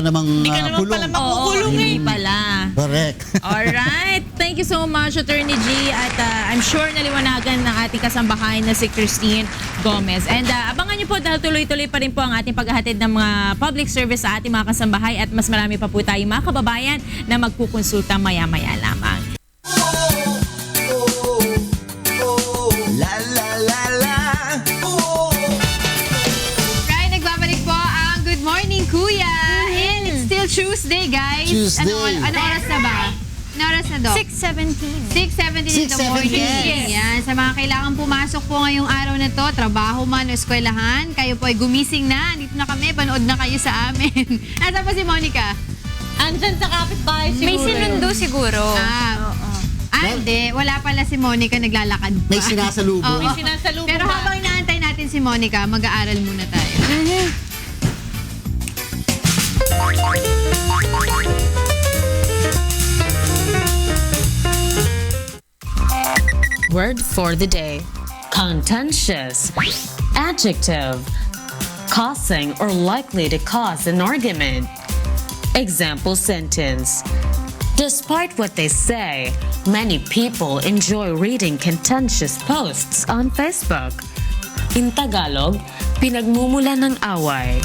namang Hindi ka naman kulong. pala makukulong Hindi eh. pala. Correct. Alright. Thank you so much, Attorney G. At I'm sure naliwanagan ng ating kasambahay na si Christine Gomez. And abangan niyo po dahil tuloy-tuloy pa rin po ang ating paghahatid ng mga public service sa ating mga kasambahay at mas marami pa po tayong mga kababayan na magkukonsulta maya-maya lamang. La la la la. Right, nagbabalik po ang Good Morning Kuya. And it's still Tuesday, guys. Tuesday. Ano oras na ba? Ano oras na, Doc? 6:17. 6:17 in the morning. 6:17. Yan. Sa mga kailangan pumasok po ngayong araw na to, trabaho man o eskwelahan, kayo po ay gumising na. Dito na kami, panood na kayo sa amin. Nasaan po si Monica? Andyan sa kapitbahay siguro. May sinundo siguro. Hindi. Wala pala si Monica, naglalakad pa. May sinasalubong. Oo. May sinasalubong Pero ba? habang inaantay natin si Monica, mag-aaral muna tayo. Word for the day. Contentious. Adjective. Causing or likely to cause an argument. Example sentence. Despite what they say, many people enjoy reading contentious posts on Facebook. In Tagalog, pinagmumula ng away.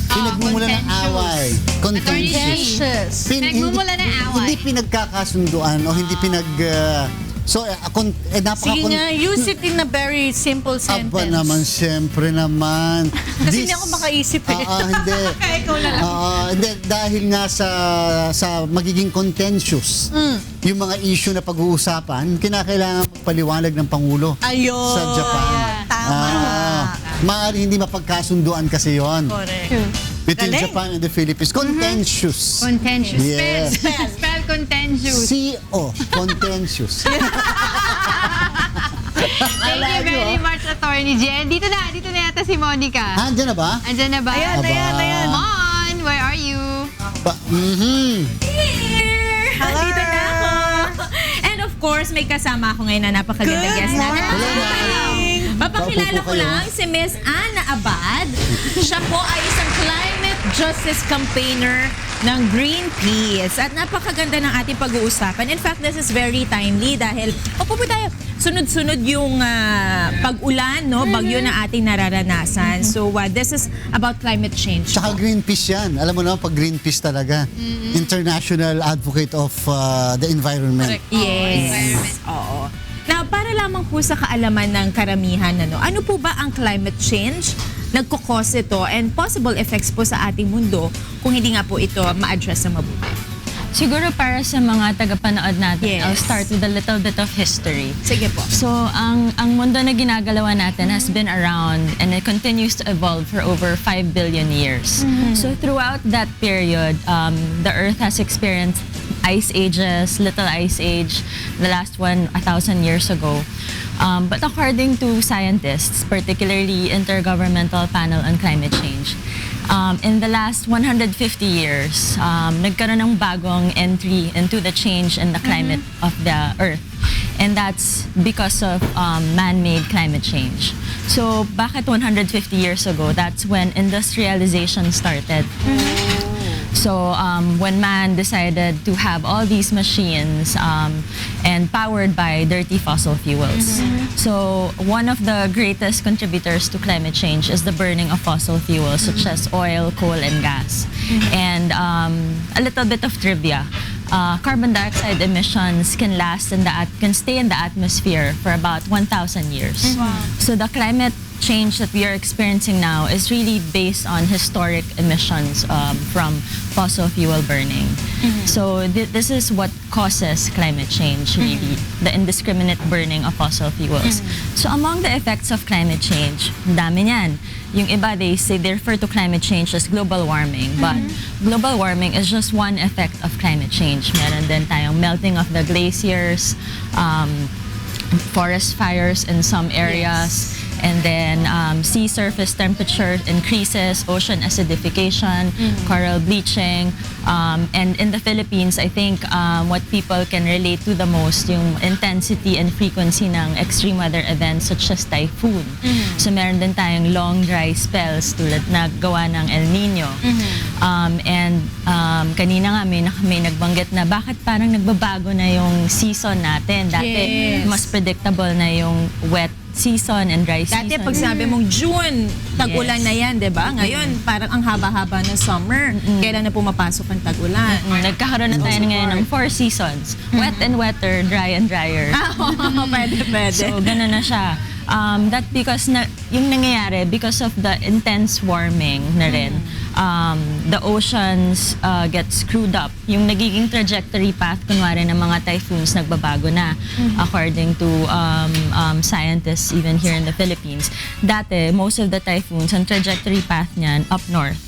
Pinagmumula ng away. Contentious. Pinagmumula ng away. Hindi pinagkakasunduan o hindi Sige nga, use it in a very simple sentence. Aba naman, siyempre naman. Kasi hindi ako makaisip eh. Hindi. Kaya ikaw na lang. Hindi, dahil nga sa magiging contentious, yung mga issue na pag-uusapan, kinakailangan magpaliwanag ng Pangulo Ayun. sa Japan. Tama. Maaari hindi mapagkasunduan kasi yon Correct. between Galing. Japan and the Philippines. Contentious. Contentious. Yes. Spell contentious. C-O. Contentious. Thank you very much, Attorney Jen. Dito na yata si Monica. Andiyan na ba? Andyan na ba? Ayan, ayan. Mon, where are you? Here! Dito na ako. And of course, may kasama ako ngayon na napakaganda guest natin. Hello, Papakilala Paupo po ko kayo. lang si Miss Ana Abad. Siya po ay isang climate justice campaigner ng Greenpeace. At napakaganda ng ating pag-uusapan. In fact, this is very timely dahil, po tayo, sunod-sunod yung pag-ulan, no? Bagyo na ating nararanasan. So, this is about climate change. Tsaka Greenpeace yan. Alam mo naman, pag Greenpeace talaga, international advocate of the environment. Yes. Oo. Now, para lamang po sa kaalaman ng karamihan, ano po ba ang climate change? Nagkukos ito and possible effects po sa ating mundo kung hindi nga po ito ma-address na mabuti. Siguro para sa mga tagapanood natin, Yes. I'll start with a little bit of history. Sige po. So, ang mundo na ginagalawa natin has been around and it continues to evolve for over 5 billion years. So, throughout that period, the Earth has experienced ice ages, little ice age, the last one 1,000 years ago. But according to scientists, particularly Intergovernmental Panel on Climate Change, in the last 150 years, nagkaroon ng bagong entry into the change in the climate of the Earth. And that's because of man-made climate change. So, bakit 150 years ago? That's when industrialization started. So, So when man decided to have all these machines and powered by dirty fossil fuels. So one of the greatest contributors to climate change is the burning of fossil fuels such as oil, coal, and gas. And a little bit of trivia. Carbon dioxide emissions can stay in the atmosphere for about 1,000 years. So the climate change that we are experiencing now is really based on historic emissions from fossil fuel burning. So this is what causes climate change, really, the indiscriminate burning of fossil fuels. So among the effects of climate change, dami niyan. Yung iba, they refer to climate change as global warming, but global warming is just one effect of climate change. Meron din tayong melting of the glaciers, forest fires in some areas, and then sea surface temperature increases, ocean acidification, coral bleaching, and in the Philippines, I think what people can relate to the most yung intensity and frequency ng extreme weather events such as typhoon. So meron din tayong long dry spells tulad na gawa ng El Nino. And kanina nga may nagbanggit na bakit parang nagbabago na yung season natin. Dati mas predictable na yung wet season and dry season. Dati pag sabi mong June, tag-ulan na yan, di ba? Ngayon, parang ang haba-haba ng summer. Kailan na pumapasok ang tag-ulan? Nagkakaroon na tayo ngayon ng 4 seasons. Wet and wetter, dry and drier. Pwede. So, gano'n na siya. That because yung nangyayari, because of the intense warming na rin, the oceans get screwed up. Yung nagiging trajectory path, kunwari ng mga typhoons, nagbabago na, according to scientists even here in the Philippines. Dati, most of the typhoons, ang trajectory path niyan, up north.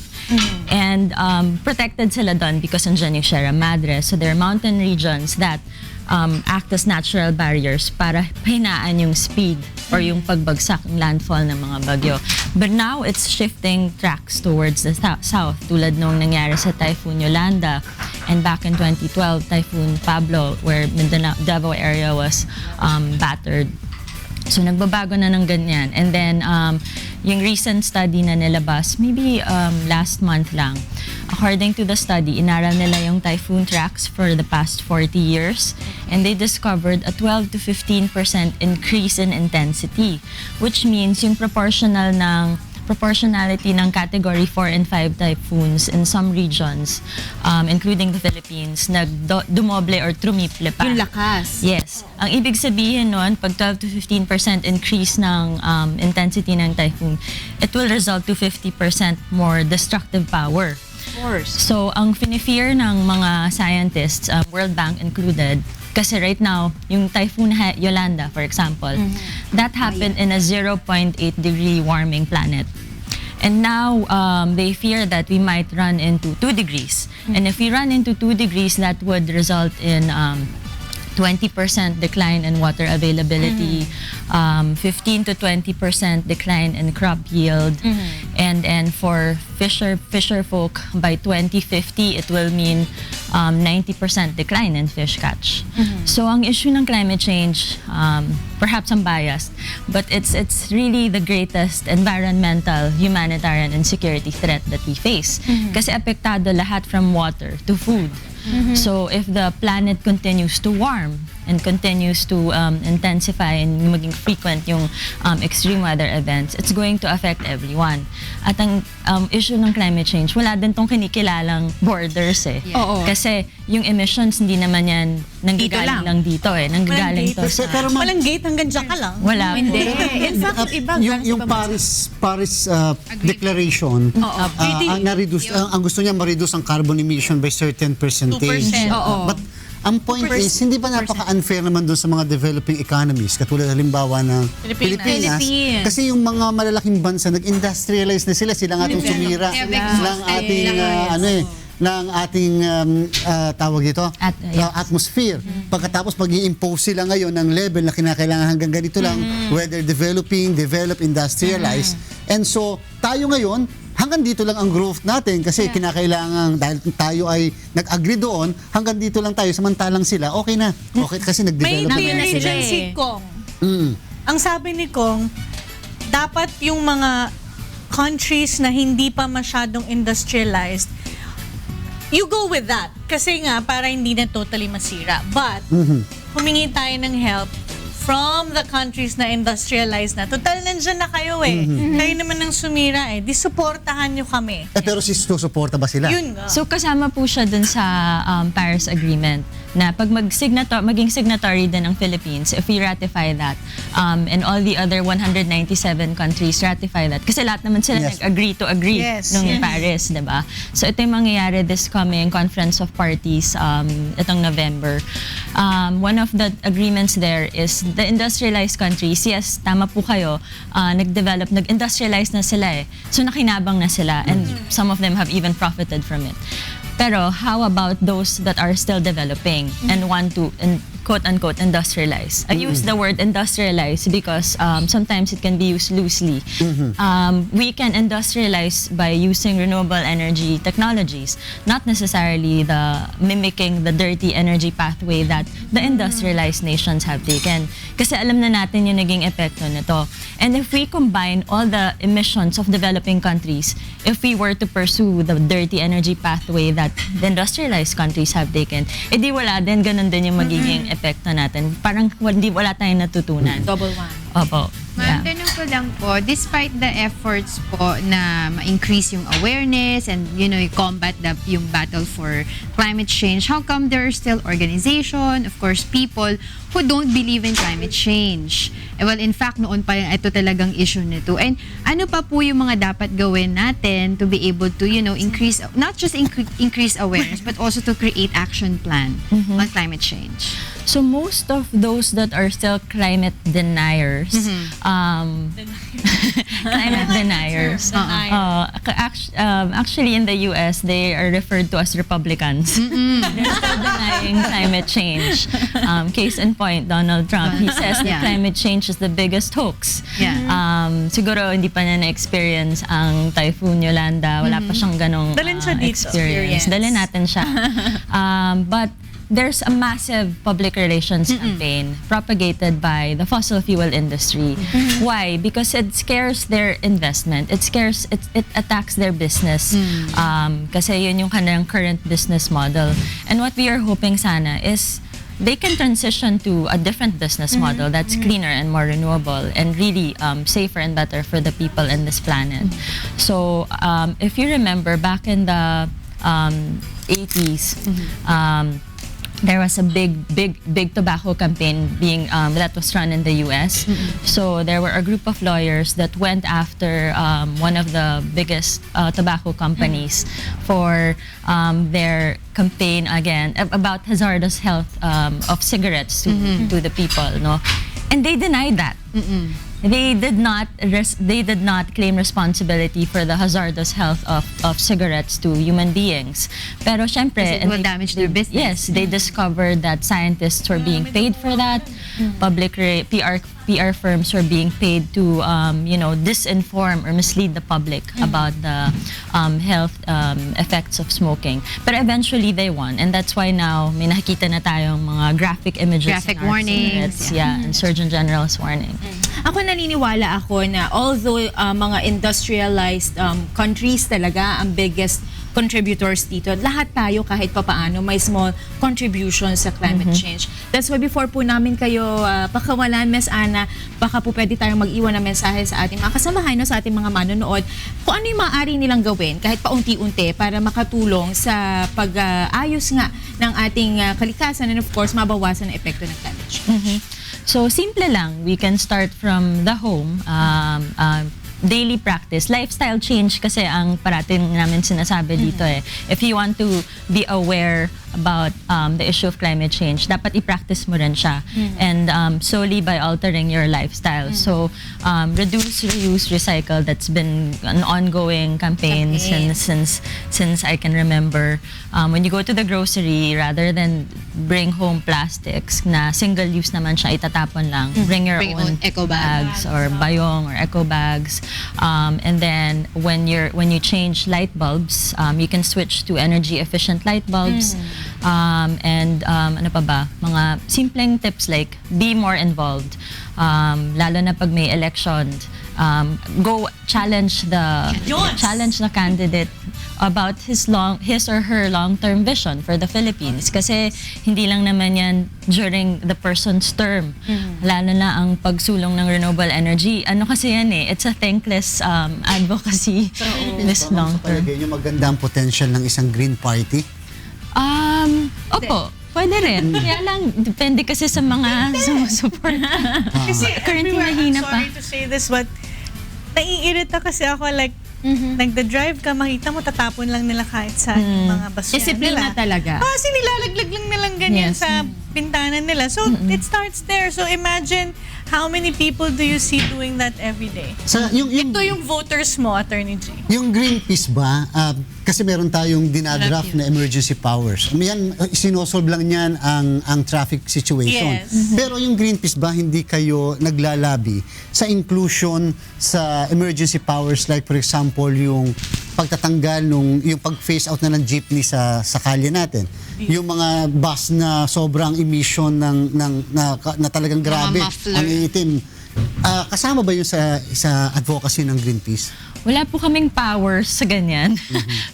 And protected sila doon because andyan yung Sierra Madre. So there are mountain regions that act as natural barriers para pahinaan yung speed or yung pagbagsak, yung landfall ng mga bagyo. But now, it's shifting tracks towards the south, tulad nung nangyari sa Typhoon Yolanda and back in 2012, Typhoon Pablo, where Mindanao, Davao area was battered. So nagbabago na ng ganyan. And then yung recent study na nilabas, maybe last month lang, according to the study, inaral nila yung typhoon tracks for the past 40 years and they discovered a 12 to 15% increase in intensity, which means yung proportionality ng category 4 and 5 typhoons in some regions, including the Philippines, dumoble or trumiple pa. Yung lakas. Yes. Ang ibig sabihin nun, pag 12 to 15% increase ng intensity ng typhoon, it will result to 50% more destructive power. Of course. So, ang fear ng mga scientists, World Bank included, kasi right now, yung Typhoon Yolanda, for example, that happened in a 0.8 degree warming planet. And now, they fear that we might run into 2 degrees. And if we run into 2 degrees, that would result in 20% decline in water availability, 15 to 20% decline in crop yield, and for fisher folk, by 2050, it will mean 90% decline in fish catch. So ang issue ng climate change, perhaps I'm biased, but it's really the greatest environmental, humanitarian, and security threat that we face. Kasi apektado lahat from water to food. So if the planet continues to warm and continues to intensify and maging frequent yung extreme weather events, it's going to affect everyone. At ang issue ng climate change, wala din tong kinikilalang borders eh. Oo. Kasi yung emissions, hindi naman yan nanggagaling lang dito eh. Nanggagaling to sa... Walang gate hanggang dyan ka lang. Wala. Hindi. In fact, iba. Yung Paris Declaration, ang na-reduce, ang gusto niya ma-reduce ang carbon emission by certain percentage. 2%. Oo. But ang point is, hindi ba napaka-unfair naman doon sa mga developing economies, katulad halimbawa ng Pilipinas? Kasi yung mga malalaking bansa, nag-industrialize na sila nga itong sumira ng ating, ng ating tawag dito, atmosphere. Pagkatapos mag-i-impose sila ngayon ng level na kinakailangan hanggang ganito lang, whether develop, industrialize. And so, tayo ngayon, hanggang dito lang ang growth natin kasi kinakailangan, dahil tayo ay nag-agree doon, hanggang dito lang tayo, samantalang sila, okay na. Okay, kasi nag-develop May na theory sila. dyan si Kong. Ang sabi ni Kong, dapat yung mga countries na hindi pa masyadong industrialized, you go with that. Kasi nga, para hindi na totally masira. But, humingi tayo ng help from the countries na industrialized na. Total, nandyan na kayo eh. Kayo naman ang sumira eh. Di supportahan nyo kami. Pero susuporta ba sila? Yun nga. So kasama po siya dun sa Paris Agreement na pag maging signatory din ng Philippines, if we ratify that, and all the other 197 countries ratify that, kasi lahat naman sila Yes. nag-agree to agree Yes. nung Yes. Paris, diba? So ito yung mangyayari this coming Conference of Parties itong November. One of the agreements there is the industrialized countries, yes, tama po kayo, nag-industrialize na sila eh. So nakinabang na sila and some of them have even profited from it. Pero how about those that are still developing and want to quote-unquote industrialize? I use the word industrialize because sometimes it can be used loosely. We can industrialize by using renewable energy technologies, not necessarily mimicking the dirty energy pathway that the industrialized nations have taken. Kasi alam na natin yung naging epekto nito. And if we combine all the emissions of developing countries, if we were to pursue the dirty energy pathway that the industrialized countries have taken, edi wala din, ganun din yung magiging epekto natin. Parang wala tayong natutunan. Double one. Opo. Ma'am, Yeah. tanong ko lang po, despite the efforts po na ma-increase yung awareness and, combat yung battle for climate change, how come there are still organization, of course, people who don't believe in climate change? Well, in fact, noon pa ito talagang issue nito. And ano pa po yung mga dapat gawin natin to be able to, increase, not just increase awareness, but also to create action plan on climate change? So most of those that are still climate deniers, climate deniers, actually in the US, they are referred to as Republicans. They're still denying climate change. Case in point, Donald Trump, he says that climate change is the biggest hoax. Siguro hindi pa niya na-experience ang Typhoon Yolanda, wala pa siyang ganong Dalhin siya dito. experience. Dalhin natin siya. But there's a massive public relations campaign propagated by the fossil fuel industry. Why? Because it scares their investment. It attacks their business. Kasi yun yung kanilang current business model. And what we are hoping sana is they can transition to a different business model that's cleaner and more renewable and really safer and better for the people in this planet. So if you remember back in the 80s, there was a big tobacco campaign that was run in the US. So there were a group of lawyers that went after one of the biggest tobacco companies for their campaign again about hazardous health of cigarettes to the people, no? And they denied that. They did not claim responsibility for the hazardous health of cigarettes to human beings. Pero syempre, Because it will damage their business. Yes, they discovered that scientists were being paid for that. Public PR firms were being paid to disinform or mislead the public about the health effects of smoking. But eventually they won, and that's why now may nakikita na tayong mga graphic images, Graphic in our warnings, cigarettes. And Surgeon General's warning. Ako naniniwala ako na although mga industrialized countries talaga ang biggest contributors dito, lahat tayo kahit papaano may small contribution sa climate change. That's why before po namin kayo pakawalan, Ms. Ana, baka po pwede tayong mag-iwan ng mensahe sa ating mga kasamahan, no, sa ating mga manonood, kung ano yung maaari nilang gawin kahit paunti-unti para makatulong sa pag-ayos nga ng ating kalikasan and of course mabawasan ang epekto ng climate change. So, simple lang. We can start from the home. Daily practice. Lifestyle change kasi ang parating namin sinasabi dito eh. If you want to be aware about the issue of climate change, dapat i-practice mo rin siya. And solely by altering your lifestyle. So, reduce, reuse, recycle, that's been an ongoing campaign since I can remember. When you go to the grocery, rather than bring home plastics na single-use naman siya, itatapon lang. Bring your own eco bags or bayong or eco bags. And then when you change light bulbs, you can switch to energy efficient light bulbs. And ano pa ba? Mga simpleng tips like be more involved. Lalo na pag may election. go challenge the candidate about his or her long-term vision for the Philippines. Kasi hindi lang naman yan during the person's term. Lalo na ang pagsulong ng renewable energy. Ano kasi yan it's a thankless advocacy this long-term. Palagay nyo maganda ang potential ng isang Green Party? Opo. Pwede rin. Kaya lang, depende kasi sa mga sumusuport. Kasi Currently, mahina pa. sorry to say this, but naiirita kasi ako like, nagda-drive ka, makita mo, tatapon lang nila kahit sa mga basura Disiplina nila. talaga. Kasi nilalaglag lang nilang ganyan Yes. sa bintanan nila. So, it starts there. So, imagine how many people do you see doing that every day? Ito yung voters mo, Attorney G. Yung Greenpeace ba, kasi meron tayong dinadraft na emergency powers. Yan, sinosolve lang niyan ang traffic situation. Yes. Pero yung Greenpeace ba, hindi kayo naglalabi sa inclusion sa emergency powers, like for example, yung pagtatanggal yung pag-phase out na ng jeepney sa kalye natin. Yung mga bus na sobrang emission na talagang grabe, ang itim. Kasama ba yun sa advocacy ng Greenpeace? Wala po kaming powers sa ganyan.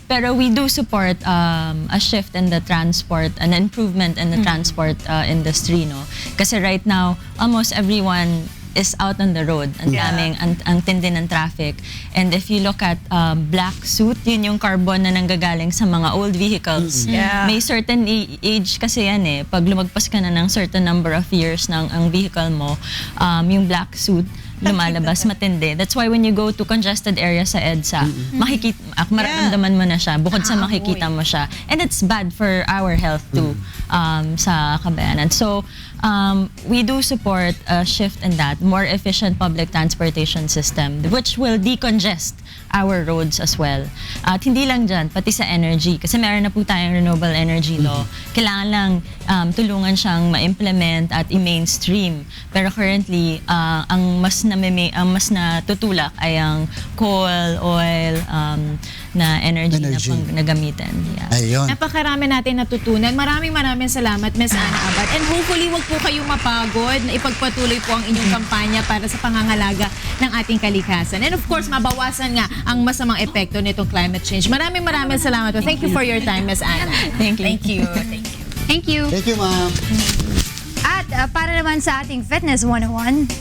Pero we do support a shift in the transport, an improvement in the transport industry, no? Kasi right now, almost everyone is out on the road. Ang daming, ang tindi ng traffic. And if you look at black soot, yun yung carbon na nanggagaling sa mga old vehicles. May certain age kasi yan Pag lumagpas ka na ng certain number of years ng ang vehicle mo, yung black soot, lumalabas matindi. That's why when you go to congested areas sa EDSA, mararamdaman mo na siya, bukod sa makikita mo siya. And it's bad for our health too, sa kabayanan. So, we do support a shift in that, more efficient public transportation system, which will decongest our roads as well. At hindi lang dyan, pati sa energy. Kasi meron na po tayong renewable energy law. Kailangan lang tulungan siyang ma-implement at i-mainstream. Pero currently, ang mas natutulak ay ang coal, oil, na energy. Na gamitin. Yeah. Ayun. Napakarami natin natutunan. Maraming salamat, Ms. Ana Abad. And hopefully, wag po kayong mapagod na ipagpatuloy po ang inyong kampanya para sa pangangalaga ng ating kalikasan. And of course, mabawasan nga ang masamang epekto nitong climate change. Maraming salamat po. Thank you for your time, Ms. Ana. Thank you. Thank you. Thank you. Thank you, ma'am. At para naman sa ating Fitness 101,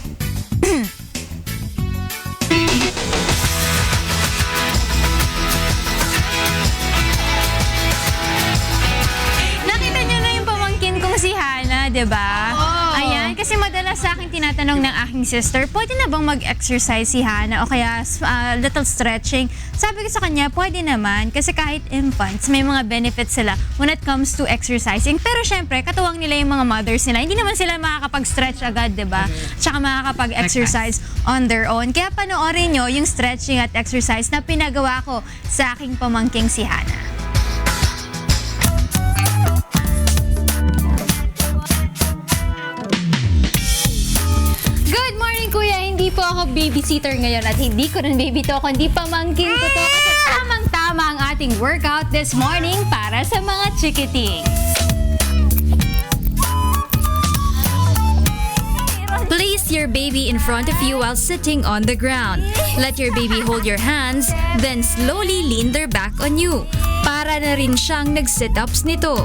nakita niyo na yung pamangkin kong si Hana, di ba? Ayan, kasi madalas sa akin tinatanong ng aking sister, pwede na bang mag-exercise si Hana o kaya little stretching? Sabi ko sa kanya, pwede naman kasi kahit infants, may mga benefits sila when it comes to exercising. Pero syempre, katuwang nila yung mga mothers nila. Hindi naman sila makakapag-stretch agad, di ba? Tsaka makakapag-exercise on their own. Kaya panoorin nyo yung stretching at exercise na pinagawa ko sa aking pamangking si Hana. Hindi po ako babysitter ngayon at hindi ko rin baby to, kundi pamangkin ko to kasi tamang-tama ang ating workout this morning para sa mga chikitings. Place your baby in front of you while sitting on the ground. Let your baby hold your hands, then slowly lean their back on you. Para na rin siyang nag-sit-ups nito.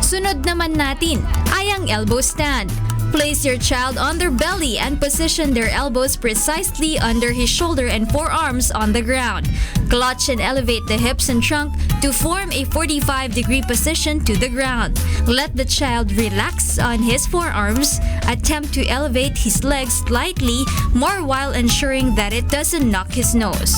Sunod naman natin ay ang elbow stand. Place your child on their belly and position their elbows precisely under his shoulder and forearms on the ground. Clutch and elevate the hips and trunk to form a 45-degree position to the ground. Let the child relax on his forearms. Attempt to elevate his legs slightly more while ensuring that it doesn't knock his nose.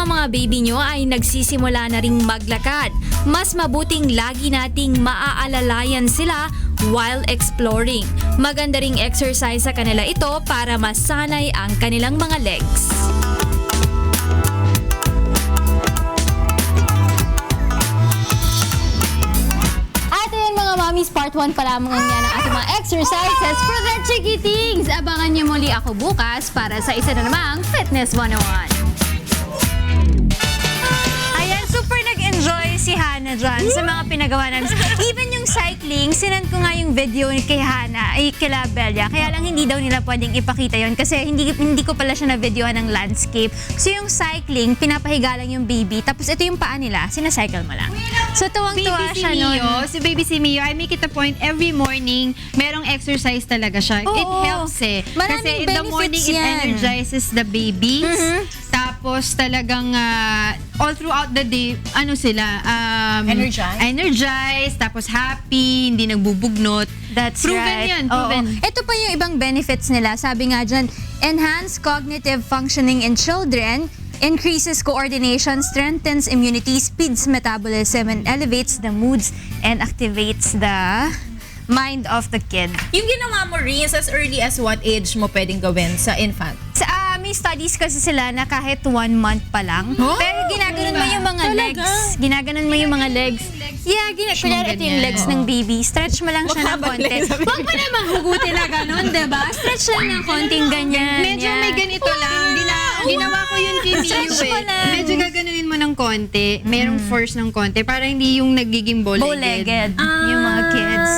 Mga baby nyo ay nagsisimula na ring maglakad, mas mabuting lagi nating maaalalayan sila while exploring. Maganda ring exercise sa kanila ito para masanay ang kanilang mga legs. At ayan mga mommies, part 1 pa lamang yan ang ating mga exercises for the chikitings. Abangan nyo muli ako bukas para sa isa na namang Fitness 101. dyan sa mga pinagawa namin. Even yung cycling, sinend ko nga yung video kay Hana, ay kila Belia. Kaya lang hindi daw nila pwedeng ipakita yon kasi hindi ko pala siya na-videohan ng landscape. So yung cycling, pinapahiga lang yung baby. Tapos ito yung paa nila, sinacycle mo lang. So tuwang-tuwa siya nun. Si Baby si Mio, I make it a point every morning, merong exercise talaga siya. Oo. It helps eh. Maraming Kasi in the morning, benefits it yan. energizes the babies. Tapos talagang all throughout the day, ano sila? Energized, tapos happy, hindi nagbubugnot. That's Proven right. yan, proven. Oo. Ito pa yung ibang benefits nila. Sabi nga dyan, enhance cognitive functioning in children, increases coordination, strengthens immunity, speeds metabolism, and elevates the moods and activates the mind of the kid. Yung ginawa mo rin, as early as what age mo pwedeng gawin sa infant? May studies kasi sila na kahit 1 month pa lang. Pero ginaganon mo yung mga legs. Ginaganon mo yung mga legs. Yeah, kunyari ito yung legs ng baby. Stretch mo lang siya ng konti. Huwag mo namang hugutin na ganon, diba? Stretch lang ng konting ganyan. Medyo may ganito lang. Ginawa ko yun kay Mio eh. Medyo gaganunin mo ng konti. Merong force ng konti para hindi yung nagiging bow-legged. Yung mga kids.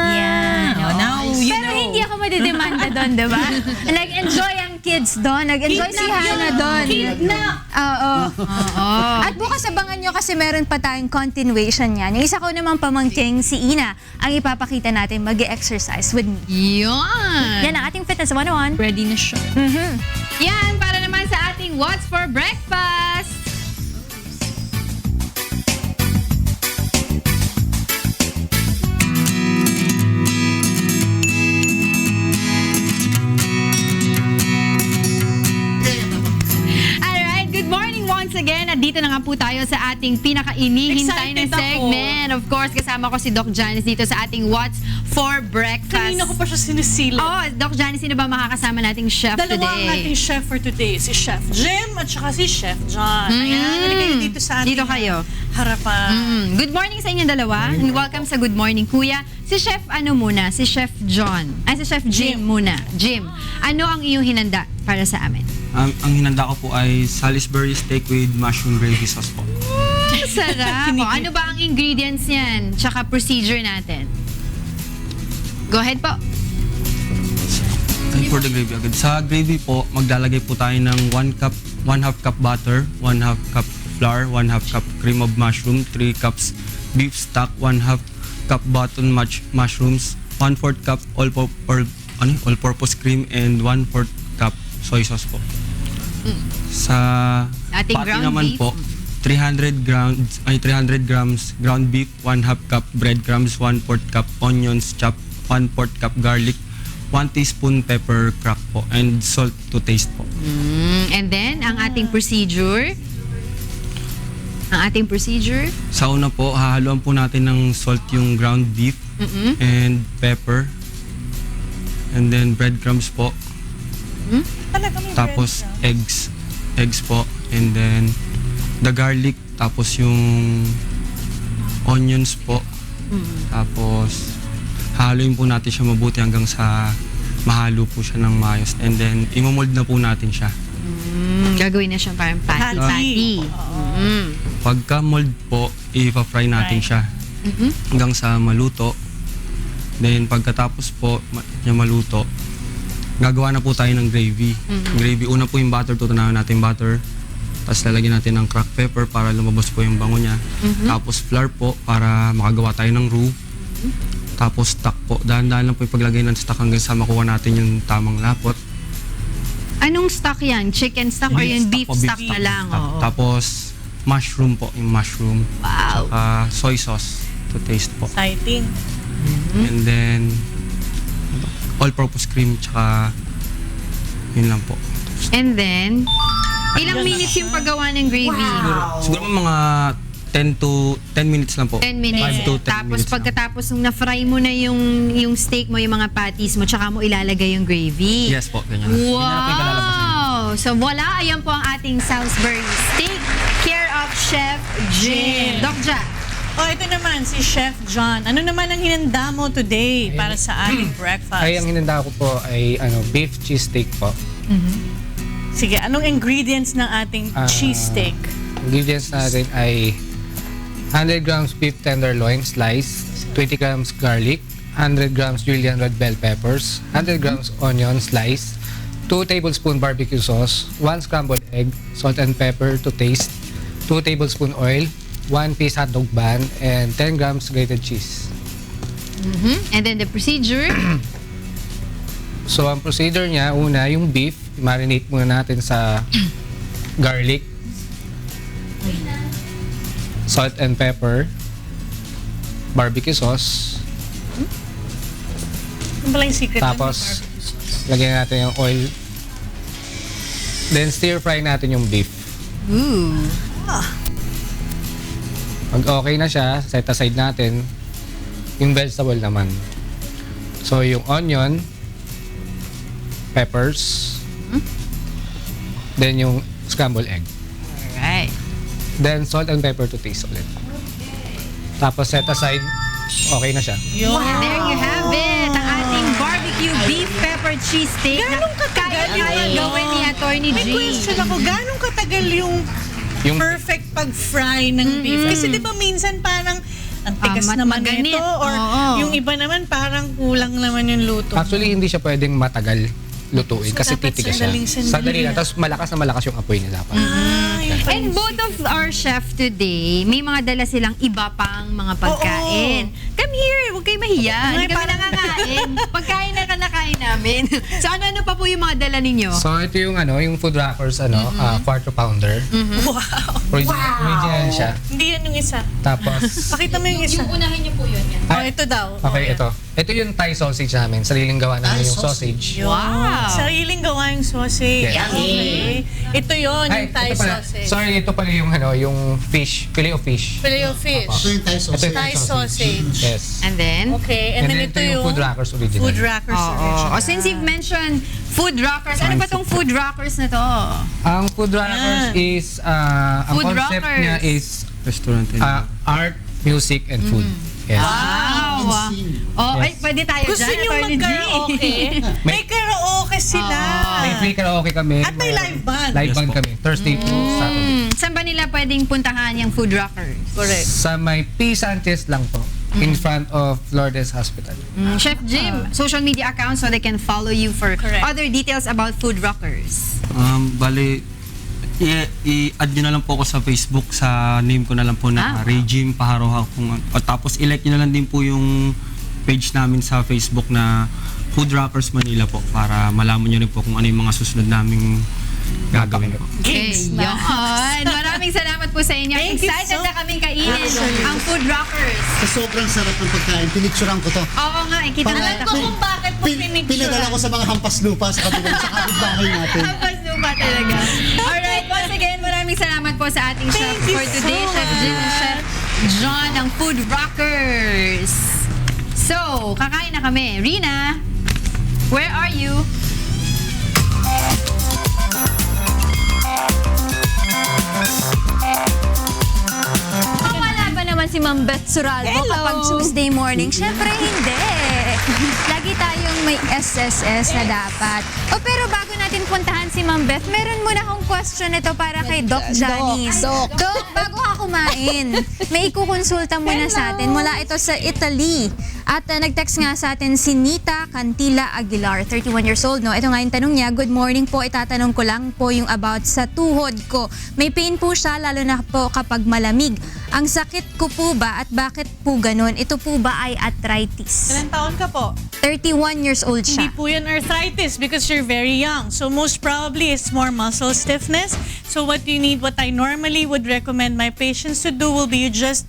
Yeah. Now you Pero know. hindi ako madidemanda doon, diba? Nag-enjoy ang kids doon. Nag-enjoy si Hannah doon. Oo. At bukas abangan nyo kasi meron pa tayong continuation yan. Yung isa ko namang pamangking si Ina ang ipapakita natin mag-exercise with me. Yan. Yan ang ating Fitness 101. Ready na siya. Yan, para naman sa ating What's for Breakfast. Alright, good morning once again. At dito na nga po tayo sa ating pinaka-inihintay na Excited ako. segment. Of course, kasama ko si Doc Janice dito sa ating What's for Breakfast. Kanina ko pa siya sinisilip. Oh, Doc Janice, sino ba makakasama nating chef Dalawa today? ang ating chef for today. Si Chef Jim at saka si Chef John. Ayan, nalagay niyo dito sa ating Dito kayo. harapan. Good morning sa inyong dalawa. And welcome sa Good Morning Kuya. Si Chef ano muna? Si Chef John. Ay, si Chef Jim muna. Jim, ano ang iyong hinanda para sa amin? Ang hinanda ko po ay Salisbury steak with mushroom gravy sauce po. Sarap. O, ano ba ang ingredients niyan? Tsaka procedure natin. Go ahead po. And for the gravy agad. Sa gravy po, maglalagay po tayo ng 1 half cup butter, 1 half cup flour, 1 half cup cream of mushroom, 3 cups beef stock, 1 half cup button mushrooms, 1/4 cup all-purpose cream, and 1/4 cup soy sauce po. Sa Ating patty ground naman beef. po, 300 grams ground beef, 1 half cup breadcrumbs, 1/4 cup onions chopped, 1/4 cup garlic, 1 teaspoon pepper crack po, and salt to taste po. And then, ang ating procedure. Sa una po, hahaluan po natin ng salt yung ground beef and pepper. And then breadcrumbs po. Tapos eggs po. And then the garlic. Tapos yung onions po. Tapos hahaluin po natin siya mabuti hanggang sa mahalo po siya ng maayos. And then imomold na po natin siya. Gagawin na siya parang patty. Pagka mold po, i-fry natin siya hanggang sa maluto. Then pagkatapos po niya maluto, gagawa na po tayo ng gravy. Gravy, una po yung butter, tutunawan natin butter. Tapos lalagyan natin ng cracked pepper para lumabas po yung bango niya. Tapos flour po para makagawa tayo ng roux. Tapos stock po. Dahan-dahan lang po yung paglagay ng stock hanggang sa makuha natin yung tamang lapot. Anong stock yan? Chicken stock or yung beef stock na lang? Oo. Tapos mushroom po, yung mushroom. Wow. Tsaka soy sauce to taste po. Exciting. And then all-purpose cream, tsaka yun lang po. And then, ilang minutes yung paggawa ng gravy? Siguro mga 10 minutes lang po. 10 minutes. 5 to 10 Tapos minutes lang. pagkatapos nung na-fry mo na yung steak mo, yung mga patties mo, tsaka mo ilalagay yung gravy. Yes po, ganyan. Ganyan na po yung kalalabasan. Wow! So wala, ayan po ang ating Salisbury steak. Care of Chef Jim. Doc Ja. Ito naman, si Chef John. Ano naman ang hinanda mo today para sa ating breakfast? Ay, ang hinanda ko po ay beef cheesesteak po. Sige, anong ingredients ng ating cheesesteak? Ingredients natin ay 100 grams beef tenderloin slice, 20 grams garlic, 100 grams Julian red bell peppers, 100 grams onion slice, 2 tablespoon barbecue sauce, 1 scrambled egg, salt and pepper to taste, 2 tablespoon oil, 1 piece hotdog bun, and 10 grams grated cheese. And then the procedure? So, ang procedure niya, una, yung beef, marinate muna natin sa garlic, salt and pepper, barbecue sauce, Ano pala yung secret? tapos lagyan natin yung oil, then stir fry natin yung beef. Ooh. Pag okay na siya, set aside natin yung vegetable naman. So, yung onion, peppers, then yung scrambled egg. Alright. Then, salt and pepper to taste ulit. Tapos, set aside, okay na siya. And there you have it, ang ating barbecue beef pepper cheese steak. Ganong katagal kaya gawin ni Attorney G. May question ako, ganong katagal yung perfect pag-fry ng beef? Kasi di ba minsan parang ang tigas naman maganit. nito or yung iba naman parang kulang naman yung luto. Actually, hindi siya pwedeng matagal lutuin kasi dapat titigas siya. sandaling-sandali Sandali lang. lang. Tapos malakas na malakas yung apoy niya dapat. And both of our chef today, may mga dala silang iba pang mga pagkain. Come here, huwag kayo mahiya. Hindi kami nakakain. Pagkain na nakain namin. So ano pa po yung mga dala ninyo? So, ito yung yung food wrappers, quarter pounder. Wow. Original siya. Hindi yan yung isa. Tapos, Pakita mo yung isa. Yung unahin niyo po yun. Oh, ito daw. okay, ito. Ito yung Thai sausage namin. Sariling gawa namin yung sausage. Wow. Sariling gawa yung sausage. Yes. Okay. Ito yun, yung Thai ito pala. sausage. Sorry, ito pala yung yung fish, fillet of fish. Filet of fish. Ito yung Thai sausage. Ito yung Thai sausage. Yes. And then? Okay, and then ito yung food wrappers original. food wrappers original. Oh, since you've mentioned food rockers, ano ba tong food rockers na to? Ang food wrappers is, ang Food concept rockers. niya is Restaurant. art, music, and food. Yes. Wow! Oh, ay, pwede tayo Gusto dyan, nyo Attorney G. mag-karaoke? May karaoke sila. May free karaoke kami. At may live band. Live band kami. Thursday to Saturday. Saan ba nila pwedeng puntahan yung food rockers? Correct. Sa may P. Sanchez lang po. In front of Lourdes Hospital. Chef Jim, social media account so they can follow you for other details about food rockers. Bali, i-add nyo na lang po ako sa Facebook, sa name ko na lang po na Regime Paharoha. Tapos i-like nyo na lang din po yung page namin sa Facebook na Food Rockers Manila po para malaman nyo rin po kung ano yung mga susunod naming gagawin po. Okay, yun. Maraming salamat po sa inyo. Thank you Excited so- na kaming kainin ang food rockers. Sa sobrang sarap ng pagkain, pinicturean ko to. Oo nga, kita na Alam ko kung bakit mo pinicture. Pinadala ko sa mga hampas lupa sa kabilang sa kapitbahay natin. Ang paslupa talaga. Alright, once again, maraming salamat po sa ating chef Thank you for today, so Chef Jim and Chef John ng Food Rockers. So, kakain na kami. Rina, where are you? Wala ba naman si Ma'am Beth Suraldo kapag Tuesday morning? Syempre hindi. Lagi tayong may SSS na dapat. O pero bago natin puntahan si Ma'am Beth, meron muna akong question ito para kay Doc Janice. Doc, bago ka kumain, may ikukonsulta muna sa atin. Mula ito sa Italy. At nag-text nga sa atin si Nita Cantila Aguilar, 31 years old. No? Ito nga yung tanong niya, good morning po, itatanong ko lang po yung about sa tuhod ko. May pain po siya, lalo na po kapag malamig. Ang sakit ko po ba at bakit po ganun? Ito po ba ay arthritis? Ilan taon ka po? 31 years old siya. Hindi po yan arthritis because you're very young. So most probably it's more muscle stiffness. So what you need, what I normally would recommend my patients to do will be you just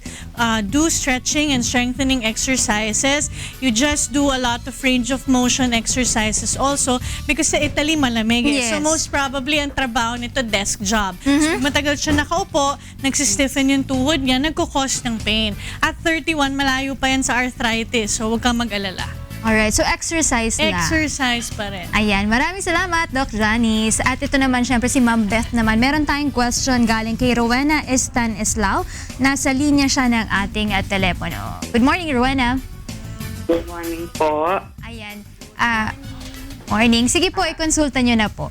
do stretching and strengthening exercises. You just do a lot of range of motion exercises also because sa Italy malamig. Yes. So most probably ang trabaho nito desk job. So pag matagal siya nakaupo, nagsistiffen yung tuhod niya, nagkukos ng pain. At 31, malayo pa yan sa arthritis. So huwag kang mag-alala. Alright, so exercise lang. Exercise pa rin. Ayan, maraming salamat, Doc Janice. At ito naman, syempre, si Ma'am Beth naman. Meron tayong question galing kay Rowena Estanislao. Nasa linya siya ng ating telepono. Good morning, Rowena. Good morning po. Ayan. Morning. Sige po, ikonsulta nyo na po.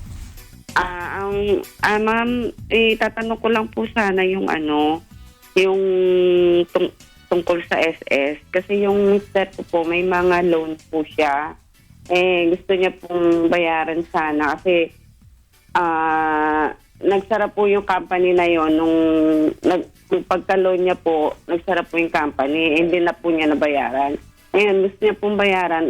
Ma'am, tatanong ko lang po sana yung yung tungkol sa SS. Kasi yung mister ko po, may mga loan po siya. Gusto niya pong bayaran sana kasi nagsara po yung company na yon nung pagka-loan niya po, nagsara po yung company, hindi na po niya nabayaran. Ngayon, gusto niya pong bayaran.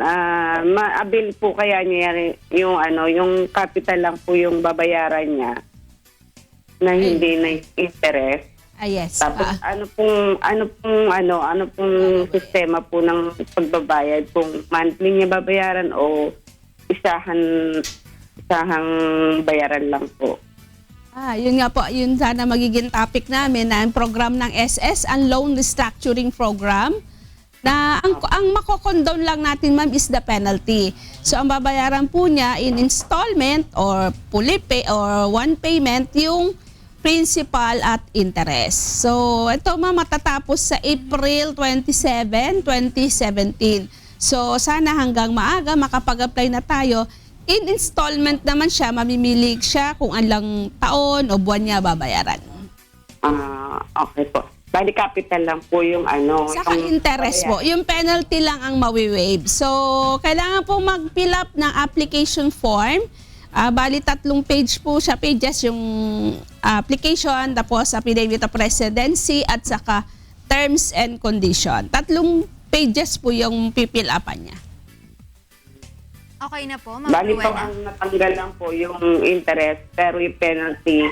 Ma-avail po kaya niya yung capital lang po yung babayaran niya na hindi na interest. Yes. Tapos ano pong sistema po ng pagbabayad, kung monthly niya babayaran o isahang bayaran lang po. Yun nga po, yun sana magiging topic namin na ang program ng SS, ang loan restructuring program, na ang mako-condone lang natin, ma'am, is the penalty. So ang babayaran po niya in installment or fully pay or one payment yung principal at interest. So ito, ma'am, matatapos sa April 27, 2017. So sana hanggang maaga makapag-apply na tayo. In installment naman siya, mamimili siya kung anong taon o buwan niya babayaran. Okay po. Bali capital lang po yung Saka interest po. Yung penalty lang ang mawi-waive. So, kailangan po mag-fill up ng application form. Bali 3 page po siya. Pages yung application, tapos affidavit of residency at saka terms and condition. 3 pages po yung pipil upan niya. Okay na po, Ma'am Bali po Rowena. ang natanggal lang po yung interest, pero yung penalty,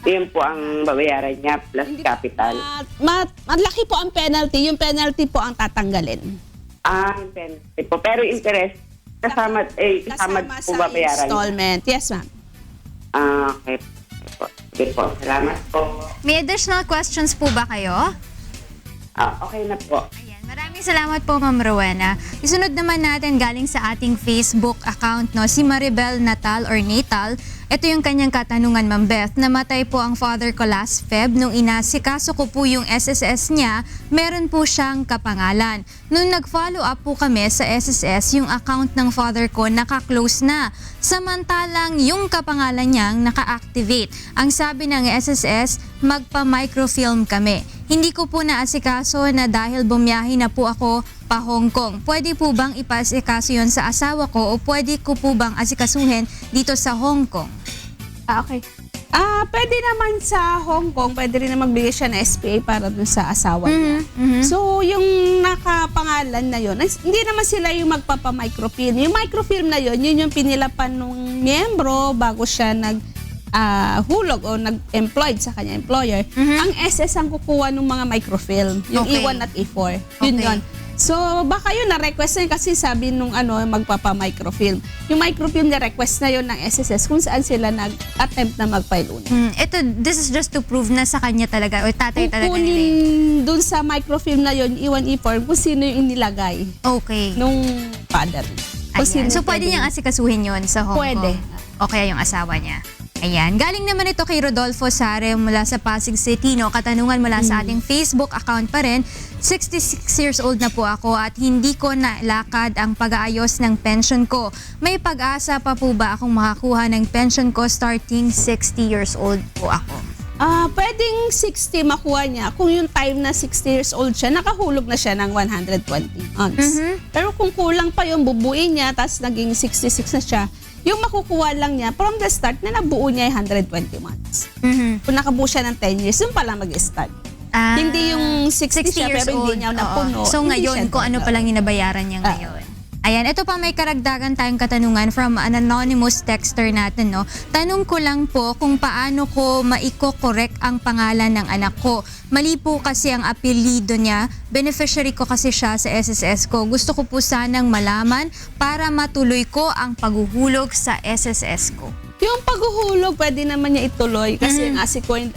yun po ang babayaran niya plus capital. Malaki po ang penalty. Yung penalty po ang tatanggalin. Yung penalty po. Pero interest, kasama po sa babayaran installment. Yes, ma'am. Okay po. Okay po. Salamat po. May additional questions po ba kayo? Okay na po. Maraming salamat po, Ma'am Rowena. Isunod naman natin galing sa ating Facebook account, no, si Maribel Natal or Natal. Ito yung kanyang katanungan, Ma'am Beth. Namatay po ang father ko last Feb. Nung inasikaso ko po yung SSS niya, meron po siyang kapangalan. Nung nag-follow up po kami sa SSS, yung account ng father ko naka-close na. Samantalang yung kapangalan niyang naka-activate. Ang sabi ng SSS, magpa-microfilm kami. Hindi ko po naasikaso na dahil bumiyahe na po ako pa Hong Kong. Pwede po bang ipasikaso yun sa asawa ko o pwede ko po bang asikasuhin dito sa Hong Kong? Okay. Pwede naman sa Hong Kong, pwede rin na magbigay siya ng SPA para dun sa asawa niya. So, yung nakapangalan na yun, hindi naman sila yung magpapa-microfilm. Yung microfilm na yun, yun yung pinilapan ng miyembro bago siya hulog o nag-employed sa kanya employer. Ang SS ang kukuha ng mga microfilm, yung E1 at E4. Yun yun. So, baka yun na-request na yun kasi sabi nung magpapa-microfilm. Yung microfilm na request na yun ng SSS kung saan sila nag-attempt na mag-file una. This is just to prove na sa kanya talaga o tatay talaga nila. Kukunin dun sa microfilm na yun, E1, E4, kung sino yung inilagay. Okay. Nung father. So, pwede niyang asikasuhin yun sa Hong Kong? Pwede. O kaya yung asawa niya. Ayan. Galing naman ito kay Rodolfo Sare mula sa Pasig City. No? Katanungan mula sa ating Facebook account pa rin. 66 years old na po ako at hindi ko nalakad ang pag-aayos ng pension ko. May pag-asa pa po ba akong makakuha ng pension ko starting 60 years old po ako? Pwedeng 60 makuha niya. Kung yung time na 60 years old siya, nakahulog na siya ng 120 months. Pero kung kulang pa yung bubuin niya, tapos naging 66 na siya, yung makukuha lang niya from the start na nabuo niya yung 120 months. Kung nakabuo siya ng 10 years, yung pala mag-start. Hindi yung 60 siya pero hindi niya napuno. So ngayon, kung ano palang inabayaran niya ngayon. Ayan, ito pa may karagdagan tayong katanungan from an anonymous texter natin, no? Tanong ko lang po kung paano ko maiko-correct ang pangalan ng anak ko. Mali po kasi ang apelido niya. Beneficiary ko kasi siya sa SSS ko. Gusto ko po sanang malaman para matuloy ko ang paghuhulog sa SSS ko. Yung paghuhulog, pwede naman niya ituloy kasi yung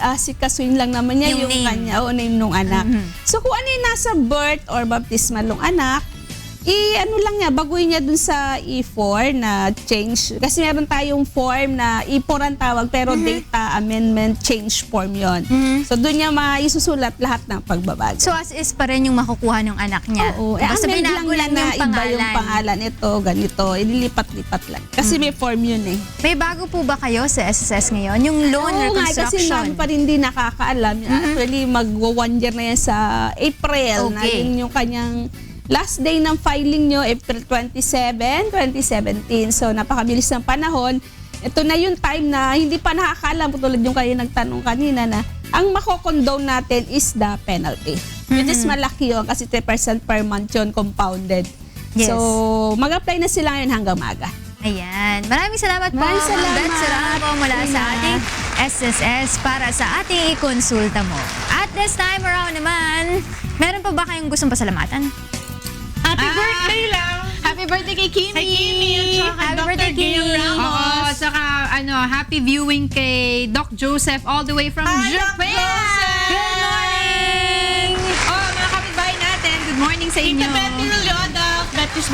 asikasuin lang naman niya yung kanya o name nung anak. So kung ano yung nasa birth or baptismal ng anak, ano lang niya, baguhin niya dun sa E4 na change. Kasi meron tayong form na E4 ang tawag, pero data amendment change form yon. So doon niya maisusulat lahat ng pagbabago. So as is pa rin yung makukuha ng anak niya. Oo. Basta Amend binago lang niya yung iba yung pangalan. Ito, ganito. Ililipat-lipat lang. Kasi may form yun eh. May bago po ba kayo sa SSS ngayon? Yung loan Oo nga, kasi reconstruction. namin pa rin hindi nakakaalam. Actually, mag-1 year na yan sa April. Na Okay. yun yung kanyang last day ng filing nyo, April 27, 2017. So, napakabilis ng panahon. Ito na yung time na hindi pa nakakaalam, tulad yung kayo nagtanong kanina na ang mako-condone natin is the penalty. Which is malaki yun kasi 3% per month yun compounded. Yes. So, mag-apply na sila ngayon hanggang maga. Ayan. Maraming salamat po. Maraming salamat. Beth Serrano mula sa ating SSS para sa ating ikonsulta mo. At this time around naman, meron pa ba kayong gustong pasalamatan? Happy birthday lang! Happy birthday kay Kimi! Kay Kimi at saka Happy Dr. birthday, Kimi. Guillaume Ramos. Oo, saka happy viewing kay Doc Joseph all the way from Hi, Doc Japan! Joseph! Good morning! Oh, mga kapitbahay natin, good morning sa inyo. Tita Betty Rolioda, Betty's